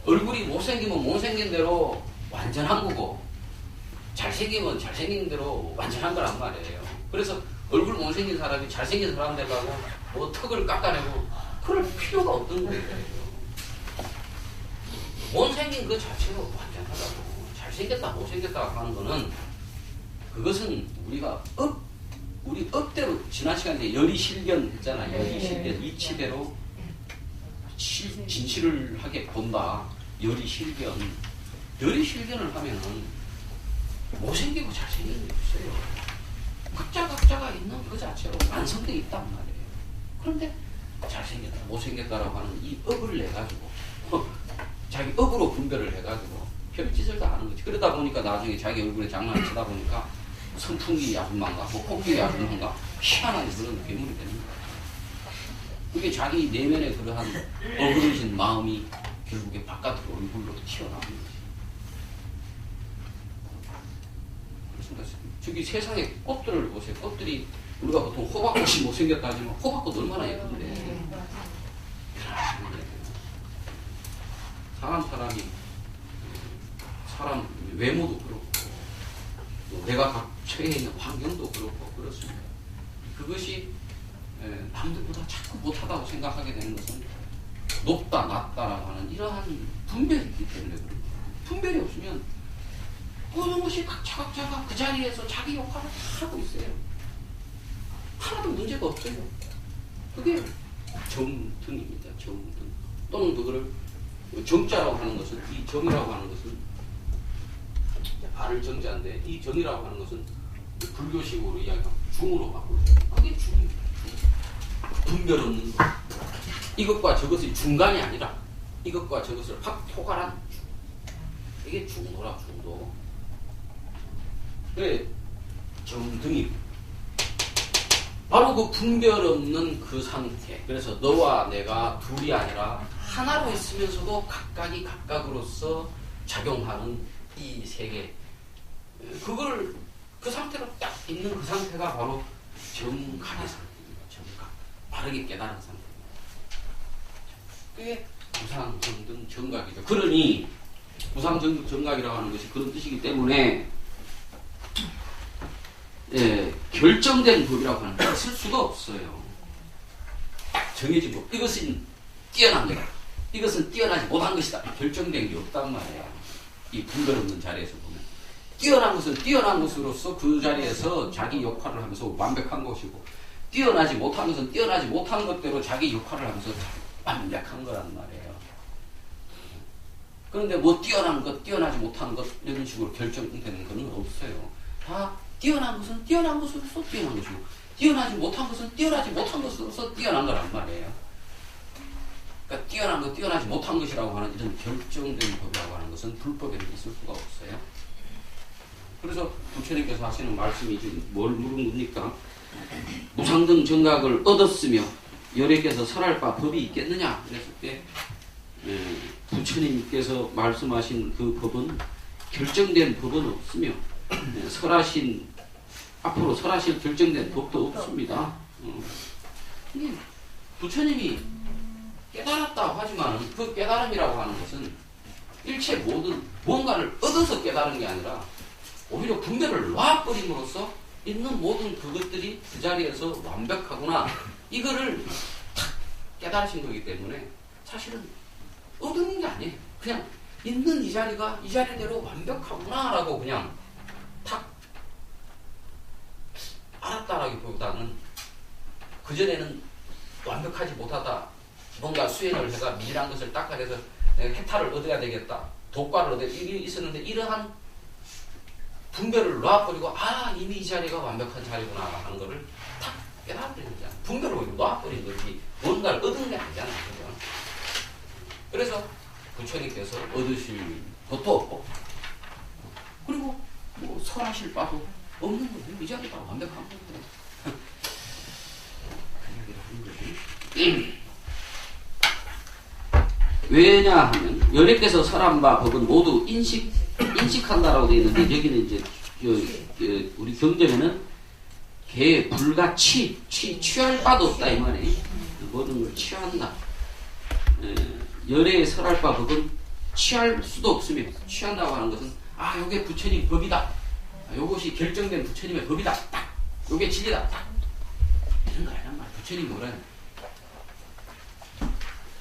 얼굴이 못생기면 못생긴 대로 완전한 거고 잘생기면 잘생긴 대로 완전한 거란 말이에요. 그래서 얼굴 못생긴 사람이 잘생긴 사람 되려고 뭐 턱을 깎아내고 그럴 필요가 없는 거예요. 못생긴 그 자체로 완전하다고. 잘생겼다 못생겼다 하는 거는 그것은 우리가 우리 업대로 지난 시간에 열의실견 했잖아요. 열의실견 이치대로 진실을 하게 본다. 열이 실견. 열이 실견을 하면은 못생기고 잘생긴 게 없어요. 각자가 있는 그 자체로 완성되어 있단 말이에요. 그런데 잘생겼다, 못생겼다라고 하는 이 업을 내가지고 자기 업으로 분별을 해가지고 별짓을 다 하는 거지. 그러다 보니까 나중에 자기 얼굴에 장난을 치다 보니까 선풍기 아줌마인가 뭐 코끼리 아줌마인가 희한하게 그런 괴물이 되는 거예요. 그게 자기 내면의 그러한 어그러진 마음이 결국에 바깥으로 얼굴로 튀어나오는 거지. 그렇습니다. 저기 세상에 꽃들을 보세요. 꽃들이 우리가 보통 호박꽃이 못생겼다 하지만 호박꽃 얼마나 예쁜데. 사람 외모도 그렇고 또 내가 처해 있는 환경도 그렇고 그렇습니다. 그것이 남들보다 자꾸 못하다고 생각하게 되는 것은 높다 낮다라고 하는 이러한 분별이 있기 때문에 그렇습니다. 분별이 없으면 모든 것이 각자가 그 자리에서 자기 역할을 다 하고 있어요. 하나도 문제가 없어요. 그게 정등입니다. 정등. 또는 그거를 정자라고 하는 것은, 이 정이라고 하는 것은 발을 정자인데 이 정이라고 하는 것은 불교식으로 이야기하면 중으로 바꾸는 거예요. 그게 중입니다. 분별 없는 것. 이것과 저것이 중간이 아니라 이것과 저것을 확 포괄한 중. 이게 중도라 중도. 그래 정등이 바로 그 분별 없는 그 상태. 그래서 너와 내가 둘이 아니라 하나로 있으면서도 각각이 각각으로서 작용하는 이 세계. 그걸 그 상태로 딱 있는 그 상태가 바로 정각의 상태입니다. 정각. 바르게 깨달은 상태입니다. 그게 무상정등 정각이죠. 그러니 무상정등 정각이라고 하는 것이 그런 뜻이기 때문에 결정된 법이라고 하는 게 있을 수가 없어요. 딱 정해진 법. 이것은 뛰어난 거다. 이것은 뛰어나지 못한 것이다. 결정된 게 없단 말이에요. 이 분별 없는 자리에서 보면. 뛰어난 것은 뛰어난 것으로서 그 자리에서 자기 역할을 하면서 완벽한 것이고, 뛰어나지 못한 것은 뛰어나지 못한 것대로 자기 역할을 하면서 완벽한 거란 말이에요. 그런데 뭐 뛰어난 것, 뛰어나지 못한 것 이런 식으로 결정되는 건 없어요. 다 뛰어난 것은 뛰어난 것으로서 뛰어난 것이고, 뛰어나지 못한 것은 뛰어나지 못한 것으로서 뛰어난 거란 말이에요. 그러니까 뛰어난 것, 뛰어나지 못한 것이라고 하는 이런 결정된 법이라고 하는 것은 불법에는 있을 수가 없어요. 그래서 부처님께서 하시는 말씀이 지금 뭘 물은 겁니까? 무상등 정각을 얻었으며 열애께서 설할 바 법이 있겠느냐? 그랬을 때 부처님께서 말씀하신 그 법은 결정된 법은 없으며 앞으로 설하실 결정된 법도 없습니다. 부처님이 깨달았다고 하지만 그 깨달음이라고 하는 것은 일체 모든 무언가를 얻어서 깨달은 게 아니라 오히려 분별을 놔버림으로써 있는 모든 그것들이 그 자리에서 완벽하구나 이거를 탁 깨달으신 거기 때문에 사실은 얻은 게 아니에요. 그냥 있는 이 자리가 이 자리대로 완벽하구나 라고 그냥 탁 알았다라기보다는 그전에는 완벽하지 못하다. 뭔가 수행을 해가 미진한 것을 닦아내서 해탈을 얻어야 되겠다. 독과를 얻어야 이게 있었는데 이러한 분별을 놔버리고 이미 이 자리가 완벽한 자리구나 하는 거를 탁 깨달아버리는 거잖아. 분별을 놔버린 거지 뭔가를 얻은 게 아니잖아. 그죠? 그래서 부처님께서 얻으실 것도 없고 그리고 뭐 설하실 바도 없는 거예요. 이 자리가 완벽한 거예요. 그 얘기를 하는 거지. 왜냐 하면 열애께서 설한 바 법은 모두 인식한다라고 되어 있는데 여기는 이제 우리 경전에는 개 불가 취할 바도 없다 이 말이에요. 모든 걸 취한다. 열애에 설할 바 법은 취할 수도 없으며 취한다고 하는 것은 요게 부처님 법이다. 요것이 결정된 부처님의 법이다. 딱. 요게 진리다. 딱. 이런 거 아니란 말이야. 부처님이 뭐라는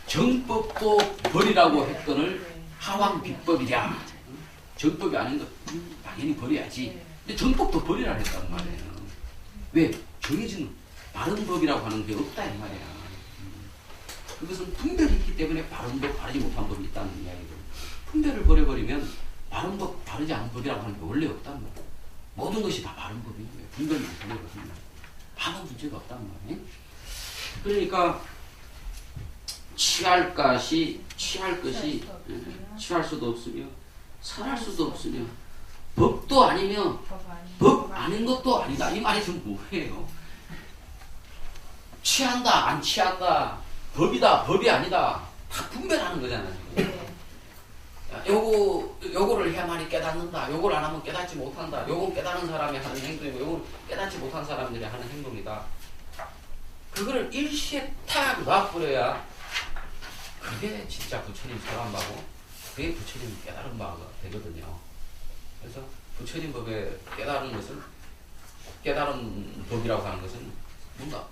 정법도 버리라고 했거늘 하왕 비법이랴. 정법이 아닌 것 당연히 버려야지. 근데 정법도 버리라 했단 말이에요. 왜? 정해진 바른 법이라고 하는 게 없다 이 말이야. 그것은 분별이 있기 때문에 바른 법, 바르지 못한 법이 있다는 이야기죠. 분별을 버려버리면 바른 법, 바르지 않은 법이라고 하는 게 원래 없단 말이에요. 모든 것이 다 바른 법인 거예요. 분별만 버려버리면 아무 문제가 없단 말이에요. 그러니까 취할 것이 취할 수도 없으며 선할 수도 없으며 법도 아니며 법 아닌 것도 아니다. 이 말이 지금 뭐예요? 취한다 안 취한다, 법이다 법이 아니다, 다 분별하는 거잖아요. 요거를 해야만이 깨닫는다, 요걸 안 하면 깨닫지 못한다, 요건 깨닫는 사람이 하는 행동이고 요건 깨닫지 못한 사람들이 하는 행동이다. 그거를 일시에 탁 놔버려야 그게 진짜 부처님 설한바고 그게 부처님 깨달은 바가 되거든요. 그래서 부처님 법에 깨달은 것은, 깨달은 법이라고 하는 것은 뭔가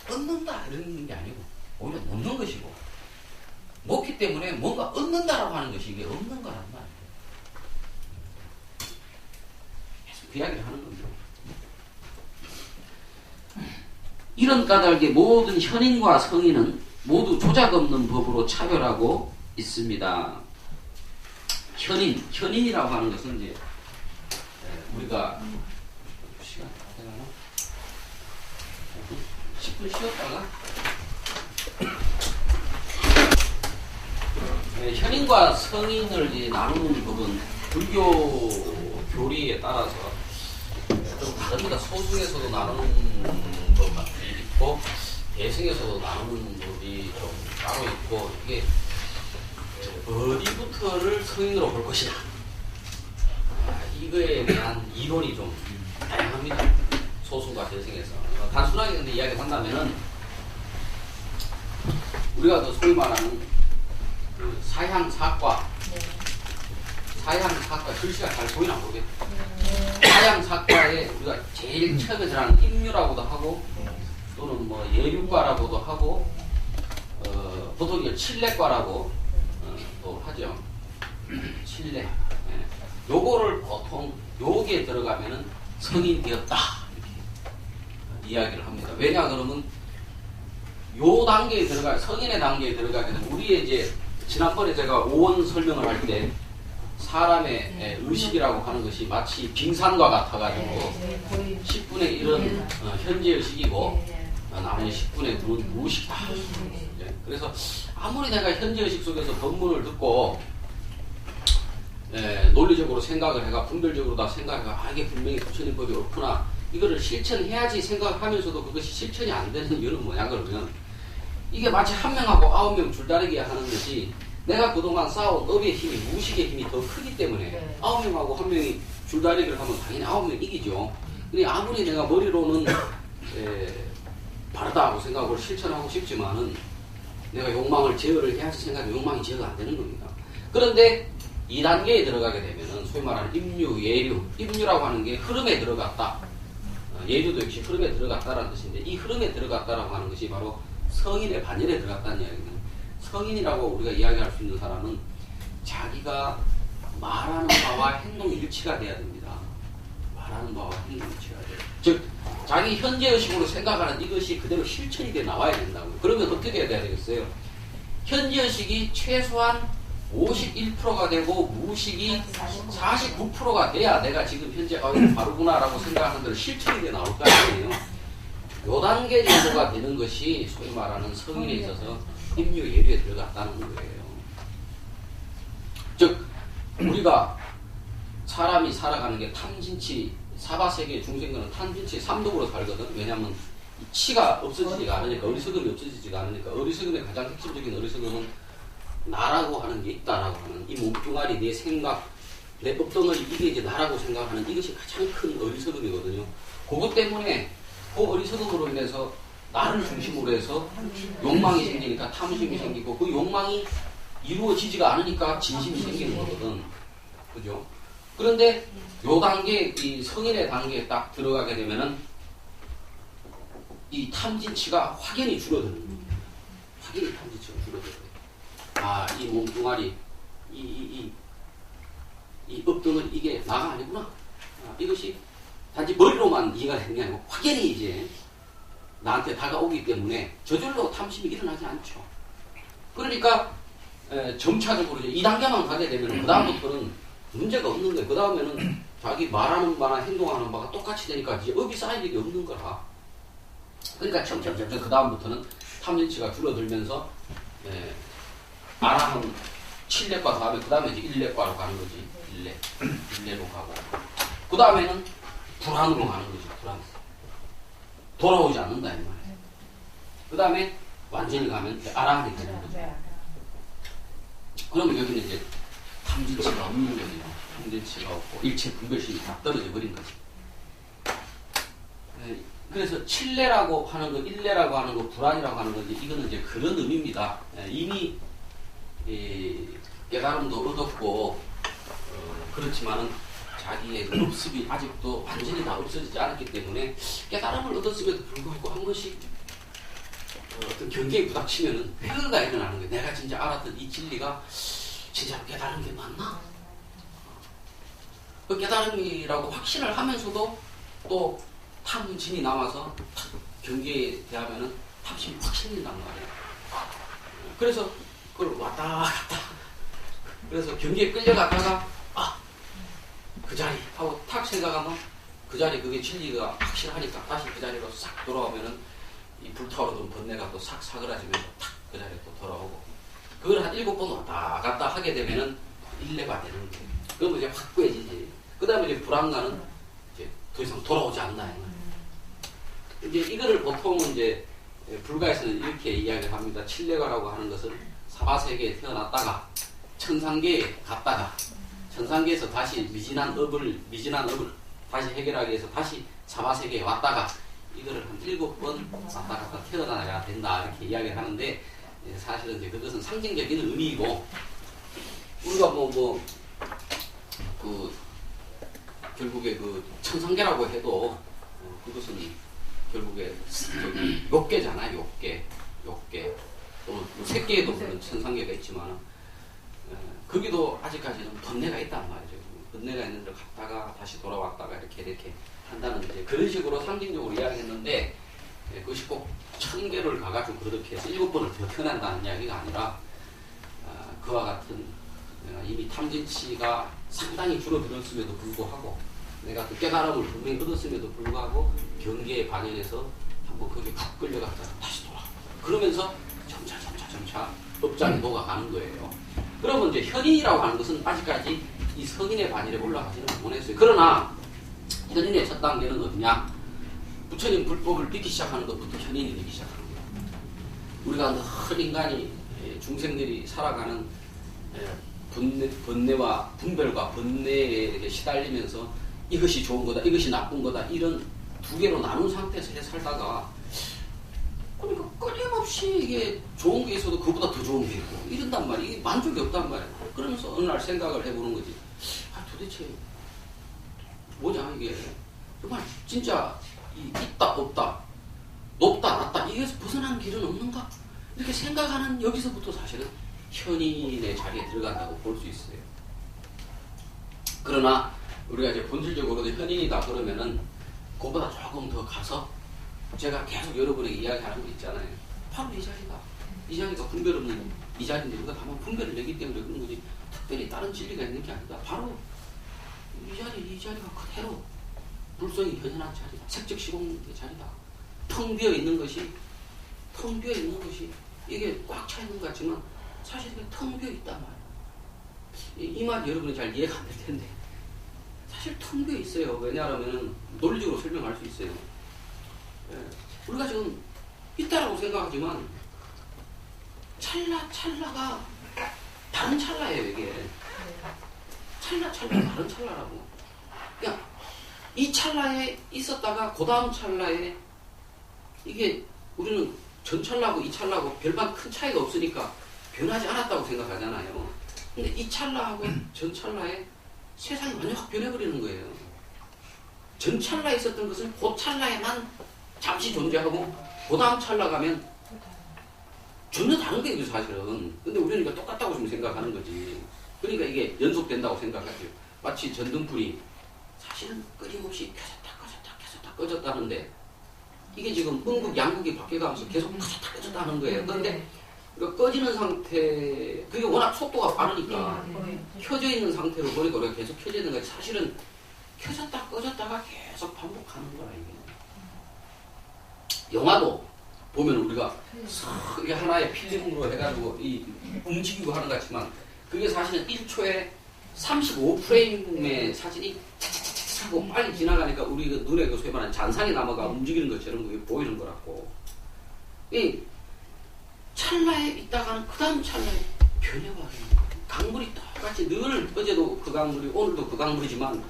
얻는다 이런 게 아니고 오히려 놓는 것이고, 놓기 때문에 뭔가 얻는다라고 하는 것이 이게 없는 거란 말이에요. 계속 그 이야기를 하는 겁니다. 이런 까닭에 모든 현인과 성인은 모두 조작 없는 법으로 차별하고 있습니다. 현인이라고 하는 것은 이제 우리가 시간 다 되나요? 10분 쉬었다가 현인과 성인을 이제 나누는 법은 불교 교리에 따라서 좀 다릅니다. 소승에서도 나누는 법이 있고 대승에서도 나누는 법이 좀 따로 있고, 이게 어디부터를 성인으로 볼 것이다, 이거에 대한 이론이 좀 다양합니다. 소승과 대승에서 단순하게 근데 이야기를 한다면은 우리가 그 소위 말하는 그 사향사과, 사향사과 글씨가 잘 보이나 모르겠다. 사향사과에 우리가 제일 처음에 들어가는 임류라고도 하고 또는 뭐 예류과라고도 하고 보통 이걸 칠례과라고 또 하죠. 칠례. 요거를 보통 여기에 들어가면은 성인 되었다 이렇게 이야기를 합니다. 왜냐 그러면 요 단계에 들어가, 성인의 단계에 들어가게 되면 우리의 이제 지난번에 제가 오원 설명을 할 때 사람의 의식이라고 하는 것이 마치 빙산과 같아가지고 10분의 1은 현재 의식이고 나머지 10분의 9는 무의식이다. 그래서 아무리 내가 현재 의식 속에서 법문을 듣고 논리적으로 생각을 해가 분별적으로 다 생각해가 이게 분명히 부처님 법이 옳구나, 이거를 실천해야지 생각하면서도 그것이 실천이 안 되는 이유는 뭐냐 그러면, 이게 마치 한 명하고 9명 줄다리기 하는 것이 내가 그동안 쌓아온 업의 힘이, 무의식의 힘이 더 크기 때문에 9명하고 한 명이 줄다리기를 하면 당연히 9명 이기죠. 근데 아무리 내가 머리로는 바르다고 생각을 실천하고 싶지만은 내가 욕망을 제어를 해야지 생각하면 욕망이 제어가 안 되는 겁니다. 그런데 2단계에 들어가게 되면은 소위 말하는 임류, 예류, 임류라고 하는 게 흐름에 들어갔다, 예류도 역시 흐름에 들어갔다라는 뜻인데, 이 흐름에 들어갔다라고 하는 것이 바로 성인의 반열에 들어갔다는 이야기입니다. 성인이라고 우리가 이야기할 수 있는 사람은 자기가 말하는 바와 행동이 일치가 돼야 됩니다. 말하는 바와 행동이 일치가 돼요. 즉 자기 현재의식으로 생각하는 이것이 그대로 실천이 돼 나와야 된다고요. 그러면 어떻게 해야 되겠어요? 현재의식이 최소한 51%가 되고 무의식이 49%가 돼야 내가 지금 현재 이거 바르구나라고 생각하는 대로 실천이 돼 나올 거 아니에요. 요 단계 정도가 되는 것이 소위 말하는 성인에 있어서 임류, 예류에 들어갔다는 거예요. 즉 우리가 사람이 살아가는 게 탐진치, 사바세계 중생들은 탐진치 3독으로 살거든. 왜냐하면 치가 없어지지가 않으니까, 어리석음이 없어지지가 않으니까. 어리석음의 가장 핵심적인 어리석음은 나라고 하는 게 있다라고 하는 이 몸뚱아리, 내 생각, 내 법덩어리, 이게 이제 나라고 생각하는 이것이 가장 큰 어리석음이거든요. 그것 때문에 그 어리석음으로 인해서 나를 중심으로 해서 욕망이 생기니까 탐심이 생기고, 그 욕망이 이루어지지가 않으니까 진심이 생기는 거거든. 그죠? 그런데 요 단계, 이 성인의 단계에 딱 들어가게 되면은 이 탐진치가 확연히 줄어드는 겁니다. 확연히 탐진치가 줄어들어요. 이 몸뚱아리, 이 업덩어리, 이게 나가 아니구나. 이것이 단지 머리로만 이해가 되는 게 아니고 확연히 이제 나한테 다가오기 때문에 저절로 탐심이 일어나지 않죠. 그러니까 점차적으로 이제 2단계만 가게 되면 그 다음부터는 문제가 없는 거예요. 그 다음에는 자기 말하는 바나 행동하는 바가 똑같이 되니까 이제 업이 쌓일 일이 없는 거라. 그러니까 점점 그 다음부터는 탐진치가 줄어들면서 아라한 7례과 다음에 그 다음에 이제 1례과로 가는 거지. 1례로 가고 그 다음에는 불안으로 가는 거지. 불안. 돌아오지 않는다 이 말이에요. 그 다음에 완전히 가면 아라한이 되는 거죠. 그러면 여기는 이제 탐진치가 없는 거죠. 탐진치가 없고 일체 분별심이 다 떨어져 버린 거지. 그래서 7례라고 하는 거, 1례라고 하는 거, 불안이라고 하는 거, 이거는 이제 그런 의미입니다. 이미 깨달음도 얻었고, 그렇지만은 자기의 그 업습이 아직도 완전히 다 없어지지 않았기 때문에 깨달음을 얻었음에도 불구하고 한 번씩 어떤 경계에 부닥치면은 회의가 일어나는 거예요. 내가 진짜 알았던 이 진리가 진짜로 깨달은 게 맞나? 그 깨달음이라고 확신을 하면서도 또 탐진이 남아서 경계에 대하면은 탐심이 확 생긴단 말이에요. 그래서 그걸 왔다 갔다. 그래서 경계에 끌려갔다가 그 자리 하고 탁 생각하면 그 자리 그게 진리가 확실하니까 다시 그 자리로 싹 돌아오면은 이 불타오르던 번뇌가 또 싹 사그라지면서 탁 그 자리에 또 돌아오고 그걸 한 7번 왔다 갔다 하게 되면은 1례가 되는 거예요. 그러면 이제 확고해지지. 그 다음에 이제 불안가는 이제 더 이상 돌아오지 않나. 이제 이거를 보통은 이제 불가에서는 이렇게 이야기를 합니다. 7례가라고 하는 것은 사바세계에 태어났다가 천상계에 갔다가 천상계에서 다시 미진한 업을 다시 해결하기 위해서 다시 사바세계에 왔다가 이거를 한 7번 왔다 갔다 태어나야 된다 이렇게 이야기를 하는데 사실은 이제 그것은 상징적인 의미이고 우리가 결국에 그 천상계라고 해도 그것은 결국에 욕계잖아요. 욕계 또는 색계에도 물론 천상계가 있지만 거기도 아직까지는 번뇌가 있단 말이죠. 번뇌가 있는 데 갔다가 다시 돌아왔다가 이렇게 한다는 이제 그런 식으로 상징적으로 이야기했는데 그것이 꼭 1000개를 가가지고 그렇게 해서 7번을 더 태어난다는 이야기가 아니라 그와 같은 이미 탐진치가 상당히 줄어들었음에도 불구하고 내가 그 깨달음을 분명히 얻었음에도 불구하고 경계에 반영해서 한번 거기에 푹 끌려갔다가 다시 돌아오고 그러면서 점차 업장이 녹아가는 거예요. 그러면 이제 현인이라고 하는 것은 아직까지 이 성인의 반열에 올라가지는 못했어요. 그러나 현인의 첫 단계는 어디냐? 부처님 불법을 믿기 시작하는 것부터 현인이 되기 시작하는 거예요. 우리가 늘 인간이 중생들이 살아가는 번뇌와 분별과 번뇌에 시달리면서 이것이 좋은 거다, 이것이 나쁜 거다 이런 두 개로 나눈 상태에서 살다가 그러니까 끊임없이 이게 좋은 게 있어도 그보다 더 좋은 게 있고 이런단 말이야. 이게 만족이 없단 말이야. 그러면서 어느 날 생각을 해보는 거지. 도대체 뭐냐 이게 정말 진짜 있다 없다 높다 낮다 이게서 벗어나는 길은 없는가? 이렇게 생각하는 여기서부터 사실은 현인의 자리에 들어간다고 볼 수 있어요. 그러나 우리가 이제 본질적으로도 현인이다 그러면은 그보다 조금 더 가서 제가 계속 여러분에게 이야기하는 거 있잖아요. 바로 이 자리다. 이 자리가 분별 없는 이 자리인데 우리가 다만 분별을 내기 때문에 그런 거지 특별히 다른 진리가 있는 게 아니다. 바로 이 자리가 그대로 불성이 현현한 자리다. 색적시공의 자리다. 텅 비어 있는 것이 이게 꽉 차 있는 것 같지만 사실 이게 텅 비어 있단 말이야. 이 말 여러분이 잘 이해가 안 될 텐데 사실 텅 비어 있어요. 왜냐하면 논리적으로 설명할 수 있어요. 우리가 지금 있다라고 생각하지만 찰나가 다른 찰나예요. 이게 찰나 다른 찰나라고. 그러니까 이 찰나에 있었다가 그 다음 찰나에 이게 우리는 전 찰나하고 이 찰나하고 별반 큰 차이가 없으니까 변하지 않았다고 생각하잖아요. 근데 이 찰나하고 전 찰나에 세상이 완전 확 변해버리는 거예요. 전 찰나에 있었던 것은 그 찰나에만 잠시 존재하고 그 다음 찰나 가면 전혀 다른 거예요 사실은. 근데 우리는 이거 똑같다고 좀 생각하는 거지. 그러니까 이게 연속된다고 생각하죠. 마치 전등불이 사실은 끊임없이 켜졌다 꺼졌다 하는데 이게 지금 음극 양극이 바뀌어가면서 계속 켜졌다 꺼졌다 하는 거예요. 그런데 그러니까 꺼지는 상태, 그게 워낙 속도가 빠르니까 켜져 있는 상태로 보니까 우리가 계속 켜져 있는 거야. 사실은 켜졌다 꺼졌다가 계속 반복하는 거라 이게. 영화도 보면 우리가 이게 하나의 필름으로 해가지고 이 움직이고 하는 것 같지만 그게 사실은 1초에 35프레임의 사진이 차차차차 하고 빨리 지나가니까 우리 그 눈에 그 소위 말하는 잔상이 남아가 움직이는 것처럼 그게 보이는 거라고. 이 찰나에 있다가는 그 다음 찰나에 변해버리는 거예요. 강물이 똑같이 늘 어제도 그 강물이 오늘도 그 강물이지만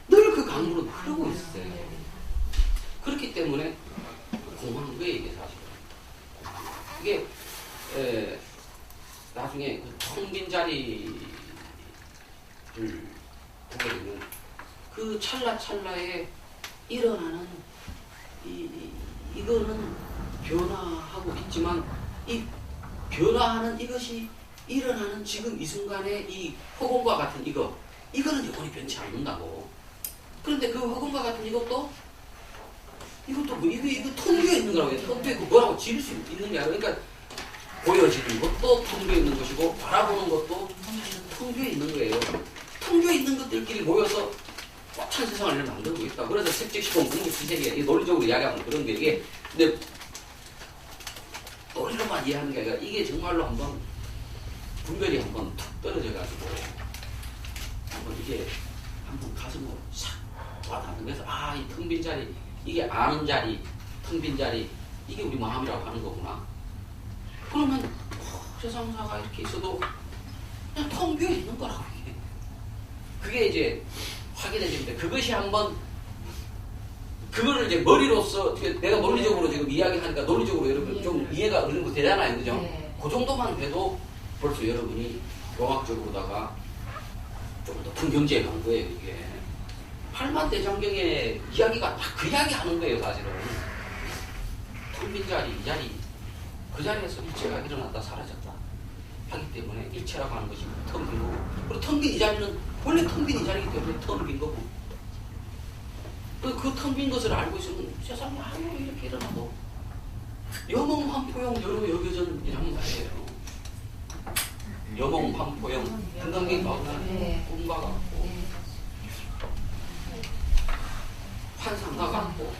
늘 그 강물은 흐르고 있어요. 그렇기 때문에 공허한 거예요 이게 사실은. 이게 나중에 그 텅 빈 자리를 보게 되면 그 찰나찰나에 일어나는 이거는 변화하고 있지만 이 변화하는 이것이 일어나는 지금 이 순간에 이 허공과 같은 이거는 영원히 변치 않는다고. 그런데 그 허공과 같은 이것도 이거 텅 비어 있는 거라고 해요. 텅 비어 있고 뭐라고 지을 수 있는 게 아니라 그러니까 보여지는 것도 텅 비어 있는 것이고 바라보는 것도 사실은 텅 비어 있는 거예요. 텅 비어 있는 것들끼리 모여서 꽉 찬 세상을 만들고 있다. 그래서 색적시공 공급지세계 논리적으로 이야기하면 그런 게 이게 근데 논리로만 이해하는 게 아니라 이게 정말로 한번 분별이 한번 툭 떨어져가지고 한번 이게 한번 가슴으로 싹 와닿는 거에서 이 텅 빈 자리 이게 아는 자리, 텅 빈 자리 이게 우리 마음이라고 하는 거구나. 그러면 세상사가 이렇게 있어도 그냥 텅 비어 있는 거라고 이게. 그게 이제 확인해집니다. 그것이 한번 그거를 이제 머리로서 내가 논리적으로 지금 이야기하니까 논리적으로 여러분 좀 이해가 어느 정도 되잖아요, 그죠? 그 정도만 돼도 벌써 여러분이 종합적으로다가 좀 더 풍경제에 간 거예요, 이게. 팔만대장경의 이야기가 다 그 이야기 하는 거예요, 사실은. 텅 빈 자리, 이 자리, 그 자리에서 일체가 일어났다 사라졌다 하기 때문에 일체라고 하는 것이 텅 빈 거고. 그리고 텅 빈 이 자리는 원래 텅 빈 이 자리이기 때문에 텅 빈 거고. 그 텅 빈 것을 알고 있으면 세상에 아무리 이렇게 일어나도 여몽환포용 여로 여겨전이란 말이에요. 여몽환포용 금강경 나오잖아요. 꿈과 같고 환상과 같고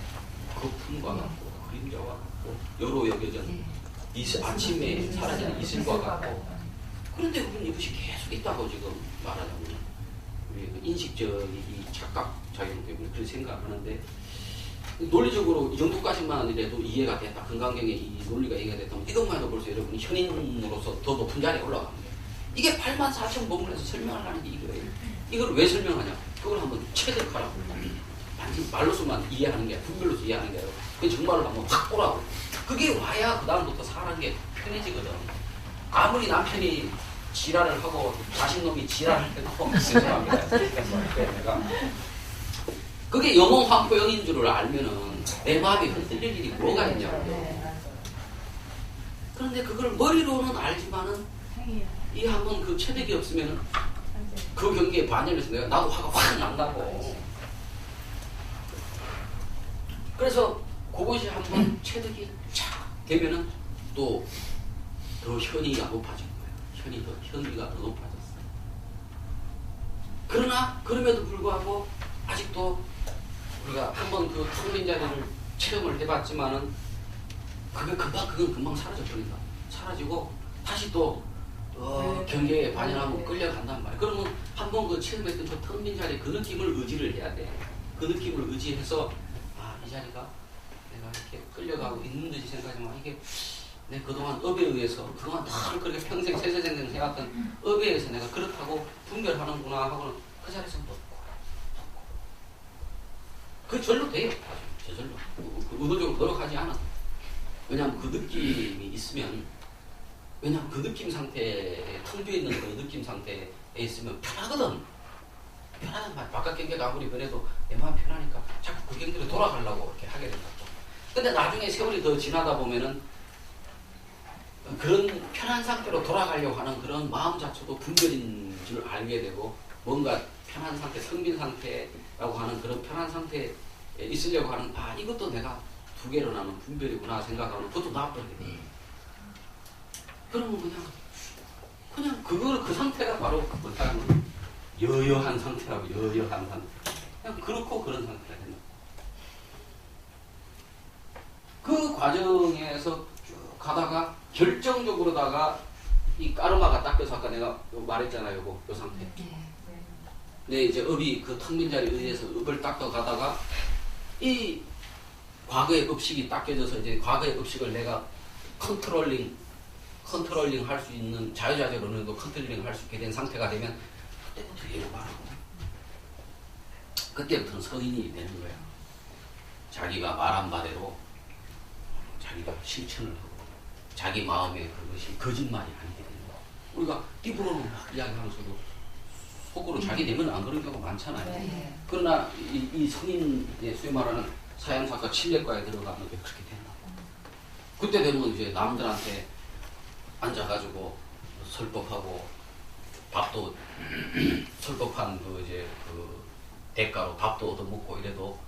거품과 같고 그림자와 같고 여로 여겨전 아침에 사라지는 이슬과 같고. 그런데 우리는 이것이 계속 있다고 지금 말하자면 우리 인식적인 이 착각 작용 때문에 그런 생각을 하는데 논리적으로 이 정도까지만 이래도 이해가 됐다. 금강경의 이 논리가 이해가 됐다면 이것만 해도 벌써 여러분이 현인으로서 더 높은 자리에 올라갑니다. 이게 84,000법문에서 설명을 하는 게 이거예요. 이걸 왜 설명하냐? 그걸 한번 체득하라고. 단지 말로서만 이해하는 게 아니라 분별로서 이해하는 게 아니라 그게 정말로 한번 확 보라고. 그게 와야 그 다음부터 사는 게 편해지거든. 아무리 남편이 지랄을 하고 자식놈이 지랄을 해도 죄송합니다. 내가 그게 영웅환포영인 줄을 알면은 내 마음이 흔들릴 일이 뭐가 있냐고요. 그런데 그걸 머리로는 알지만은 이 한번 그 체득이 없으면은 그 경계에 반영해서 나도 화가 확 난다고. 그래서 그것이 한번 체득이 착 되면은 또 더 현이가 높아진 거예요. 현이가 더 높아졌어요. 그러나 그럼에도 불구하고 아직도 우리가 한번 그 텅 빈 자리를 체험을 해봤지만은 그건 금방 사라져 버린다. 사라지고 다시 또 경계에 반영하면 끌려간단 말이에요. 그러면 한번 그 체험했던 그 텅 빈 자리 그 느낌을 의지를 해야 돼. 그 느낌을 의지해서 이 자리가 내가 이렇게 끌려가고 있는 듯이 생각하지만 이게 내 그동안 업에 의해서 그동안 다 그렇게 평생 세세생생 해왔던 업에 의해서 내가 그렇다고 분별하는구나 하고는 그 자리에서 놓고 그 절로 돼요. 저절로 의도적으로 노력하지 않아. 왜냐하면 그 느낌이 있으면 왜냐하면 그 느낌 상태에 텅 비어 있는 그 느낌 상태에 있으면 편하거든. 편하단 말이야. 바깥 경계가 아무리 변해도 내 마음 편하니까 자꾸 그 경계로 돌아가려고 이렇게 하게 된다고. 근데 나중에 세월이 더 지나다 보면은 그런 편한 상태로 돌아가려고 하는 그런 마음 자체도 분별인 줄 알게 되고 뭔가 편한 상태, 성빈 상태라고 하는 그런 편한 상태에 있으려고 하는 이것도 내가 두 개로 나눈 분별이구나 생각하면 그것도 나빠지게 돼요. 그러면 그냥 그 상태가 바로 뭐냐면 여여한 상태라고. 여여한 상태. 그냥 그렇고 그런 상태가 된다. 그 과정에서 쭉 가다가 결정적으로다가 이 까르마가 닦여서 아까 내가 말했잖아요. 요 상태. 네, 이제 업이 그 턱민자리에 의해서 업을 닦아 가다가 이 과거의 업식이 닦여져서 이제 과거의 업식을 내가 컨트롤링 할 수 있는 자유자재로 어느 정도 컨트롤링 할 수 있게 된 상태가 되면 그때부터 예고 바르고 그때부터는 성인이 되는 거야. 자기가 말한 바대로 자기가 실천을 하고 자기 마음에 그것이 거짓말이 아니게 되는 거야. 우리가 입으로는 막 이야기하면서도 속으로 자기 내면 안 그런 경우가 많잖아요.
네.
그러나 이 성인의 소위 말하는 사양사과 침례과에 들어가면 그렇게 된다. 그때 되면 이제 남들한테 앉아가지고 설법하고 밥도 설법한 그 대가로 밥도 얻어먹고 이래도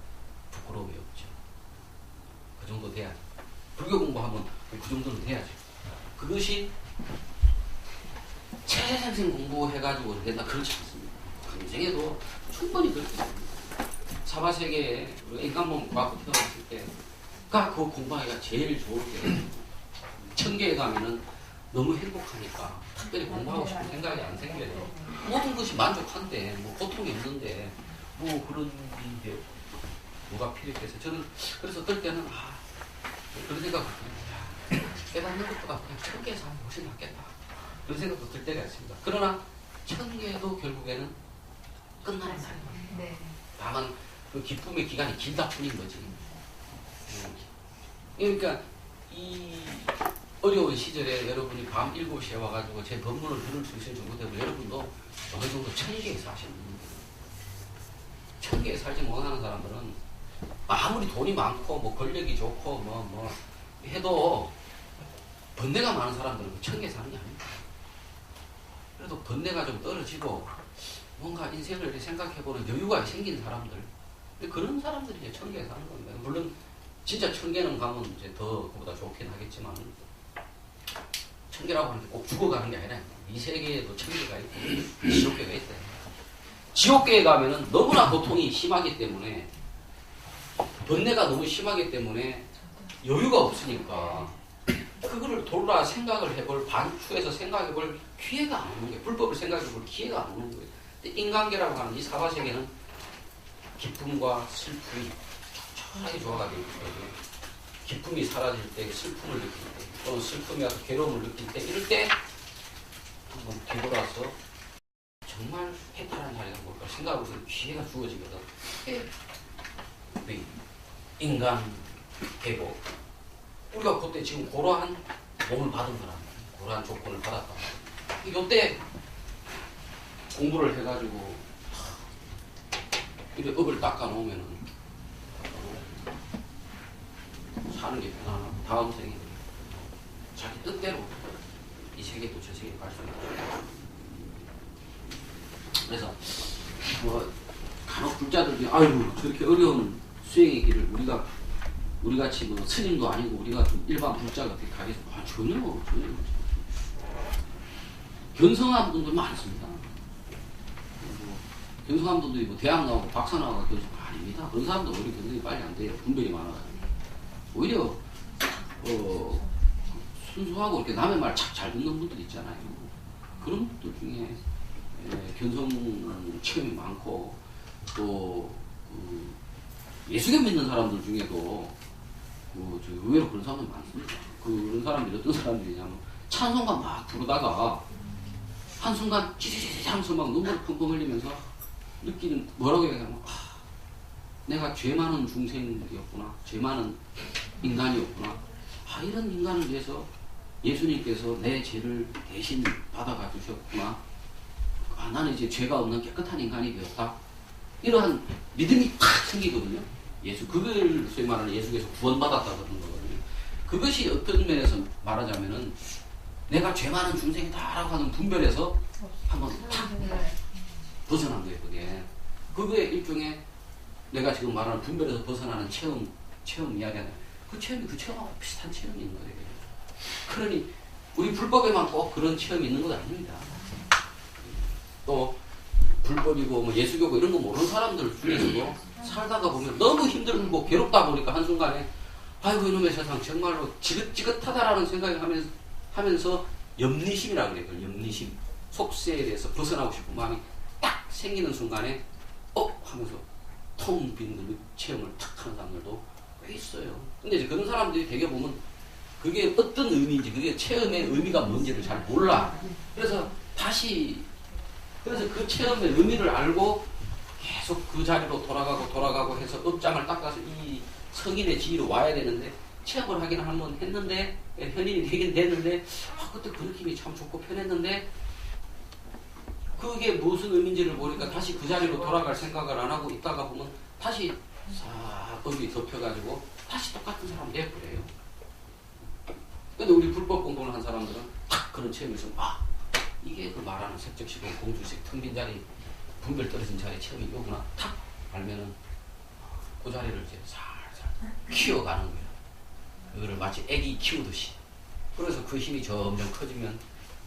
부끄러움이 없죠. 그 정도 돼야죠. 불교 공부하면 그 정도는 돼야죠. 그것이 최선생 공부해가지고 된다 그렇지 않습니다. 인생에도 충분히 그렇게 됩니다. 사바세계에 인간몸 갖고 태어났을 때가 그 공부하기가 제일 좋을 때 천계에 가면은 너무 행복하니까 특별히 공부하고 싶은 생각이 안 생겨요. 모든 것이 만족한데 뭐 고통이 없는데 뭐 그런 게 뭐가 필요해서 저는 그래서 어떨 때는 그런 생각을 합니다. 깨닫는 것보다 그냥 천계에 사는 게 훨씬 낫겠다. 그런 생각도 들 때가 있습니다. 그러나 천계도 결국에는 끝나는 날입니다.
네.
다만 그 기쁨의 기간이 길다 뿐인 거지. 그러니까 이 어려운 시절에 여러분이 밤 7시에 와가지고 제 법문을 들을 수 있을 정도 되면 여러분도 어느 정도 천계에 사시는 분들. 천계에 살지 못하는 사람들은 아무리 돈이 많고 뭐 권력이 좋고 뭐 해도 번뇌가 많은 사람들은 천계에 사는 게 아닙니다. 그래도 번뇌가 좀 떨어지고 뭔가 인생을 생각해보는 여유가 생긴 사람들, 그런 사람들이 이제 천계에 사는 겁니다. 물론 진짜 천계는 가면 이제 더 그보다 좋긴 하겠지만 천계라고 하는 게 꼭 죽어가는 게 아니라 이 세계에도 천계가 있고 지옥계가 있다. 지옥계에 가면은 너무나 고통이 심하기 때문에 번뇌가 너무 심하기 때문에 여유가 없으니까 그거를 돌아 생각을 해볼 반추에서 생각해볼 기회가 안 오는 거예요. 불법을 생각해볼 기회가 안 오는 거예요. 근데 인간계라고 하는 이 사바세계는 기쁨과 슬픔이 촉촉하게 조화가 되어 있거든요. 기쁨이 사라질 때, 슬픔을 느낄 때, 또는 슬픔이 와서 괴로움을 느낄 때, 이럴 때 한번 뒤돌아서 정말 해탈한 자리가 뭘까 생각하고서 기회가 주어지거든. 우리 인간 계보 우리가 그때 지금 그러한 몸을 받은 거랍니다. 그러한 조건을 받았다. 이때 공부를 해가지고 이렇게 업을 닦아 놓으면은 사는 게 편안하고 다음 생에 자기 뜻대로 이 세계도 저 세계로 갈 수 있다. 그래서 뭐 간혹 불자들이 아이고 저렇게 어려운 수행의 길을 우리 같이 뭐 스님도 아니고 우리가 좀 일반 불자가 어떻게 가겠어? 전혀 견성한 분들 많습니다. 견성한 분들이 뭐 대학 나오고 박사 나오고 그러지 아닙니다. 그런 사람도 오히려 견성이 빨리 안 돼요. 분별이 많아가지고. 오히려 순수하고 이렇게 남의 말 잘 듣는 분들 있잖아요. 그런 분들 중에 견성 체험이 많고 또 예수교 믿는 사람들 중에도 의외로 그런 사람들 많습니다. 그런 사람들이 어떤 사람들이냐면 찬송가 막 부르다가 한순간 찌릿찌릿 하면서 막 눈물을 펑펑 흘리면서 느끼는 뭐라고 얘기하면 내가 죄 많은 중생이었구나. 죄 많은 인간이었구나. 이런 인간을 위해서 예수님께서 내 죄를 대신 받아가 주셨구나. 나는 이제 죄가 없는 깨끗한 인간이 되었다. 이러한 믿음이 탁 생기거든요. 그걸 소위 말하는 예수께서 구원받았다 그런 거거든요. 그것이 어떤 면에서 말하자면은 내가 죄 많은 중생이다라고 하는 분별에서 한번 탁 벗어난 거예요. 그게 일종의 내가 지금 말하는 분별에서 벗어나는 체험 이야기하는 그 체험이 그 체험하고 비슷한 체험인 거예요. 그러니 우리 불법에만 꼭 그런 체험이 있는 건 아닙니다. 또 불법이고 뭐 예수교고 이런 거 모르는 사람들 중에서도 살다가 보면 너무 힘들고 괴롭다 보니까 한순간에 아이고 이놈의 세상 정말로 지긋지긋하다라는 생각을 하면서 염리심이라고 그래요. 염리심. 속세에 대해서 벗어나고 싶은 마음이 딱 생기는 순간에 하면서 텅 빈 그 체험을 탁 하는 사람들도 꽤 있어요. 근데 이제 그런 사람들이 되게 보면 그게 어떤 의미인지, 그게 체험의 의미가 뭔지를 잘 몰라. 그래서 그 체험의 의미를 알고 계속 그 자리로 돌아가고 해서 업장을 닦아서 이 성인의 지위로 와야 되는데, 체험을 하긴 한번 했는데, 현인이 되긴 됐는데, 그때 그 느낌이 참 좋고 편했는데, 그게 무슨 의미인지를 모르니까 다시 그 자리로 돌아갈 생각을 안 하고 있다가 보면 다시 싹 거기 덮여가지고 다시 똑같은 사람 돼버려요. 근데 우리 불법 공동을 한 사람들은 딱 그런 체험이 있으면 이게 그 말하는 색적시공 공주색 텅빈 자리 분별 떨어진 자리 체험이 이거구나 탁 알면은 그 자리를 이제 살살 키워가는 거예요. 그거를 마치 애기 키우듯이. 그래서 그 힘이 점점 커지면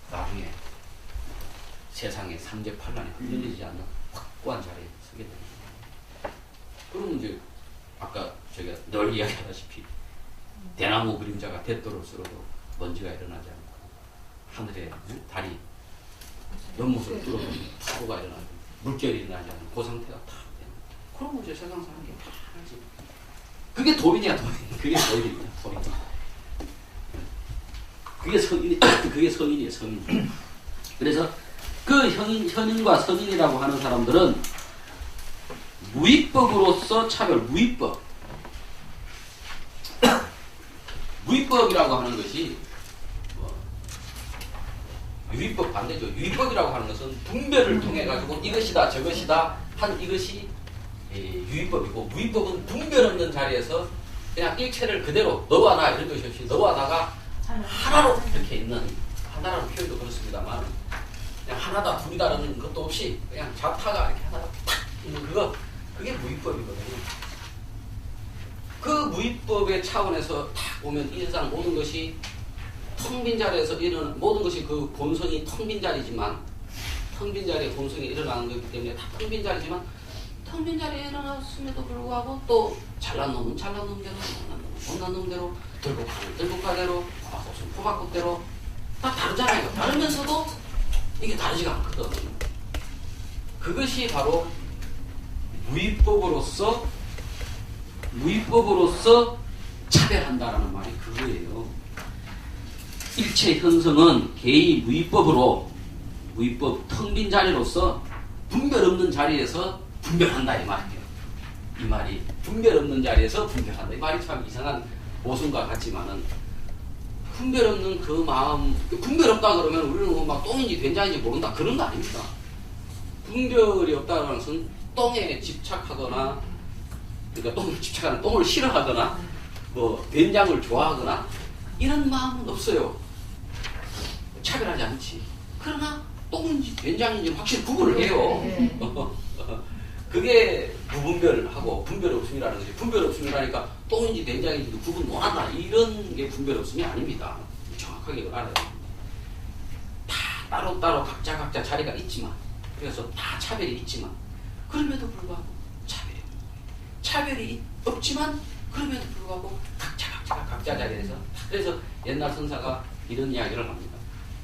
나중에 세상에 삼재팔란에 흔들리지 않는 확고한 자리에 서게 됩니다. 그러면 이제 아까 저희가 늘 이야기하다시피 대나무 그림자가 대도를 쓸어도 먼지가 일어나지 않고 하늘에 달이 연못을 뚫어도 파도가 일어나지 물결이 일어나지 않는 그 상태가 다 되는. 그러면 이제 세상 사는 게 편하지. 그게 도인이야 도인. 그게 도인이야 도인. 그게 성인이에요 성인. 그래서 그 현인과 성인이라고 하는 사람들은 무위법으로서 차별, 무위법. 무위법이라고 하는 것이 유위법 반대죠. 유위법이라고 하는 것은 분별을 통해 가지고 이것이다 저것이다 한 이것이 유위법이고, 무위법은 분별 없는 자리에서 그냥 일체를 그대로 너와 나 이런 것이 없이 너와 나가 하나로 이렇게 있는, 하나라는 표현도 그렇습니다만 그냥 하나다 둘이다라는 것도 없이 그냥 자타가 이렇게 하나가 탁 있는 그게 무위법이거든요. 그 무위법의 차원에서 딱 보면 이 세상 모든 것이 텅 빈 자리에서 일어나는 모든 것이 그 본성이 텅 빈 자리지만, 텅 빈 자리에 본성이 일어나는 거기 때문에 다 텅 빈 자리지만, 텅 빈 자리에 일어났음에도 불구하고 또 잘난 놈은 잘난 놈대로, 못난 놈은 못난 놈대로, 들국화는 들국화대로, 호박꽃은 호박꽃대로 다 다르잖아요. 다르면서도 이게 다르지가 않거든. 그것이 바로 무위법으로서 차별한다라는 말이 그거예요. 일체 현성은 개의 무위법으로, 무위법 텅 빈 자리로서 분별 없는 자리에서 분별한다 이 말이에요. 이 말이 분별 없는 자리에서 분별한다. 이 말이 참 이상한 모순과 같지만은, 분별 없는 그 마음, 분별 없다 그러면 우리는 막 똥인지 된장인지 모른다 그런 거 아닙니다. 분별이 없다는 것은 똥에 집착하거나, 그러니까 똥을 집착하는, 똥을 싫어하거나, 뭐 된장을 좋아하거나 이런 마음은 없어요. 차별하지 않지. 그러나 똥인지 된장인지 확실히 구분을 해요. 그게 무분별하고 분별 없음이라는 거지. 분별 없음이라니까 똥인지 된장인지도 구분 못한다 이런 게 분별 없음이 아닙니다. 정확하게 이걸 알아야 됩니다. 다 따로따로 각자 자리가 있지만, 그래서 다 차별이 있지만, 그럼에도 불구하고 차별이 없지만 그럼에도 불구하고 각자 자리에서. 그래서 옛날 선사가 이런 이야기를 합니다.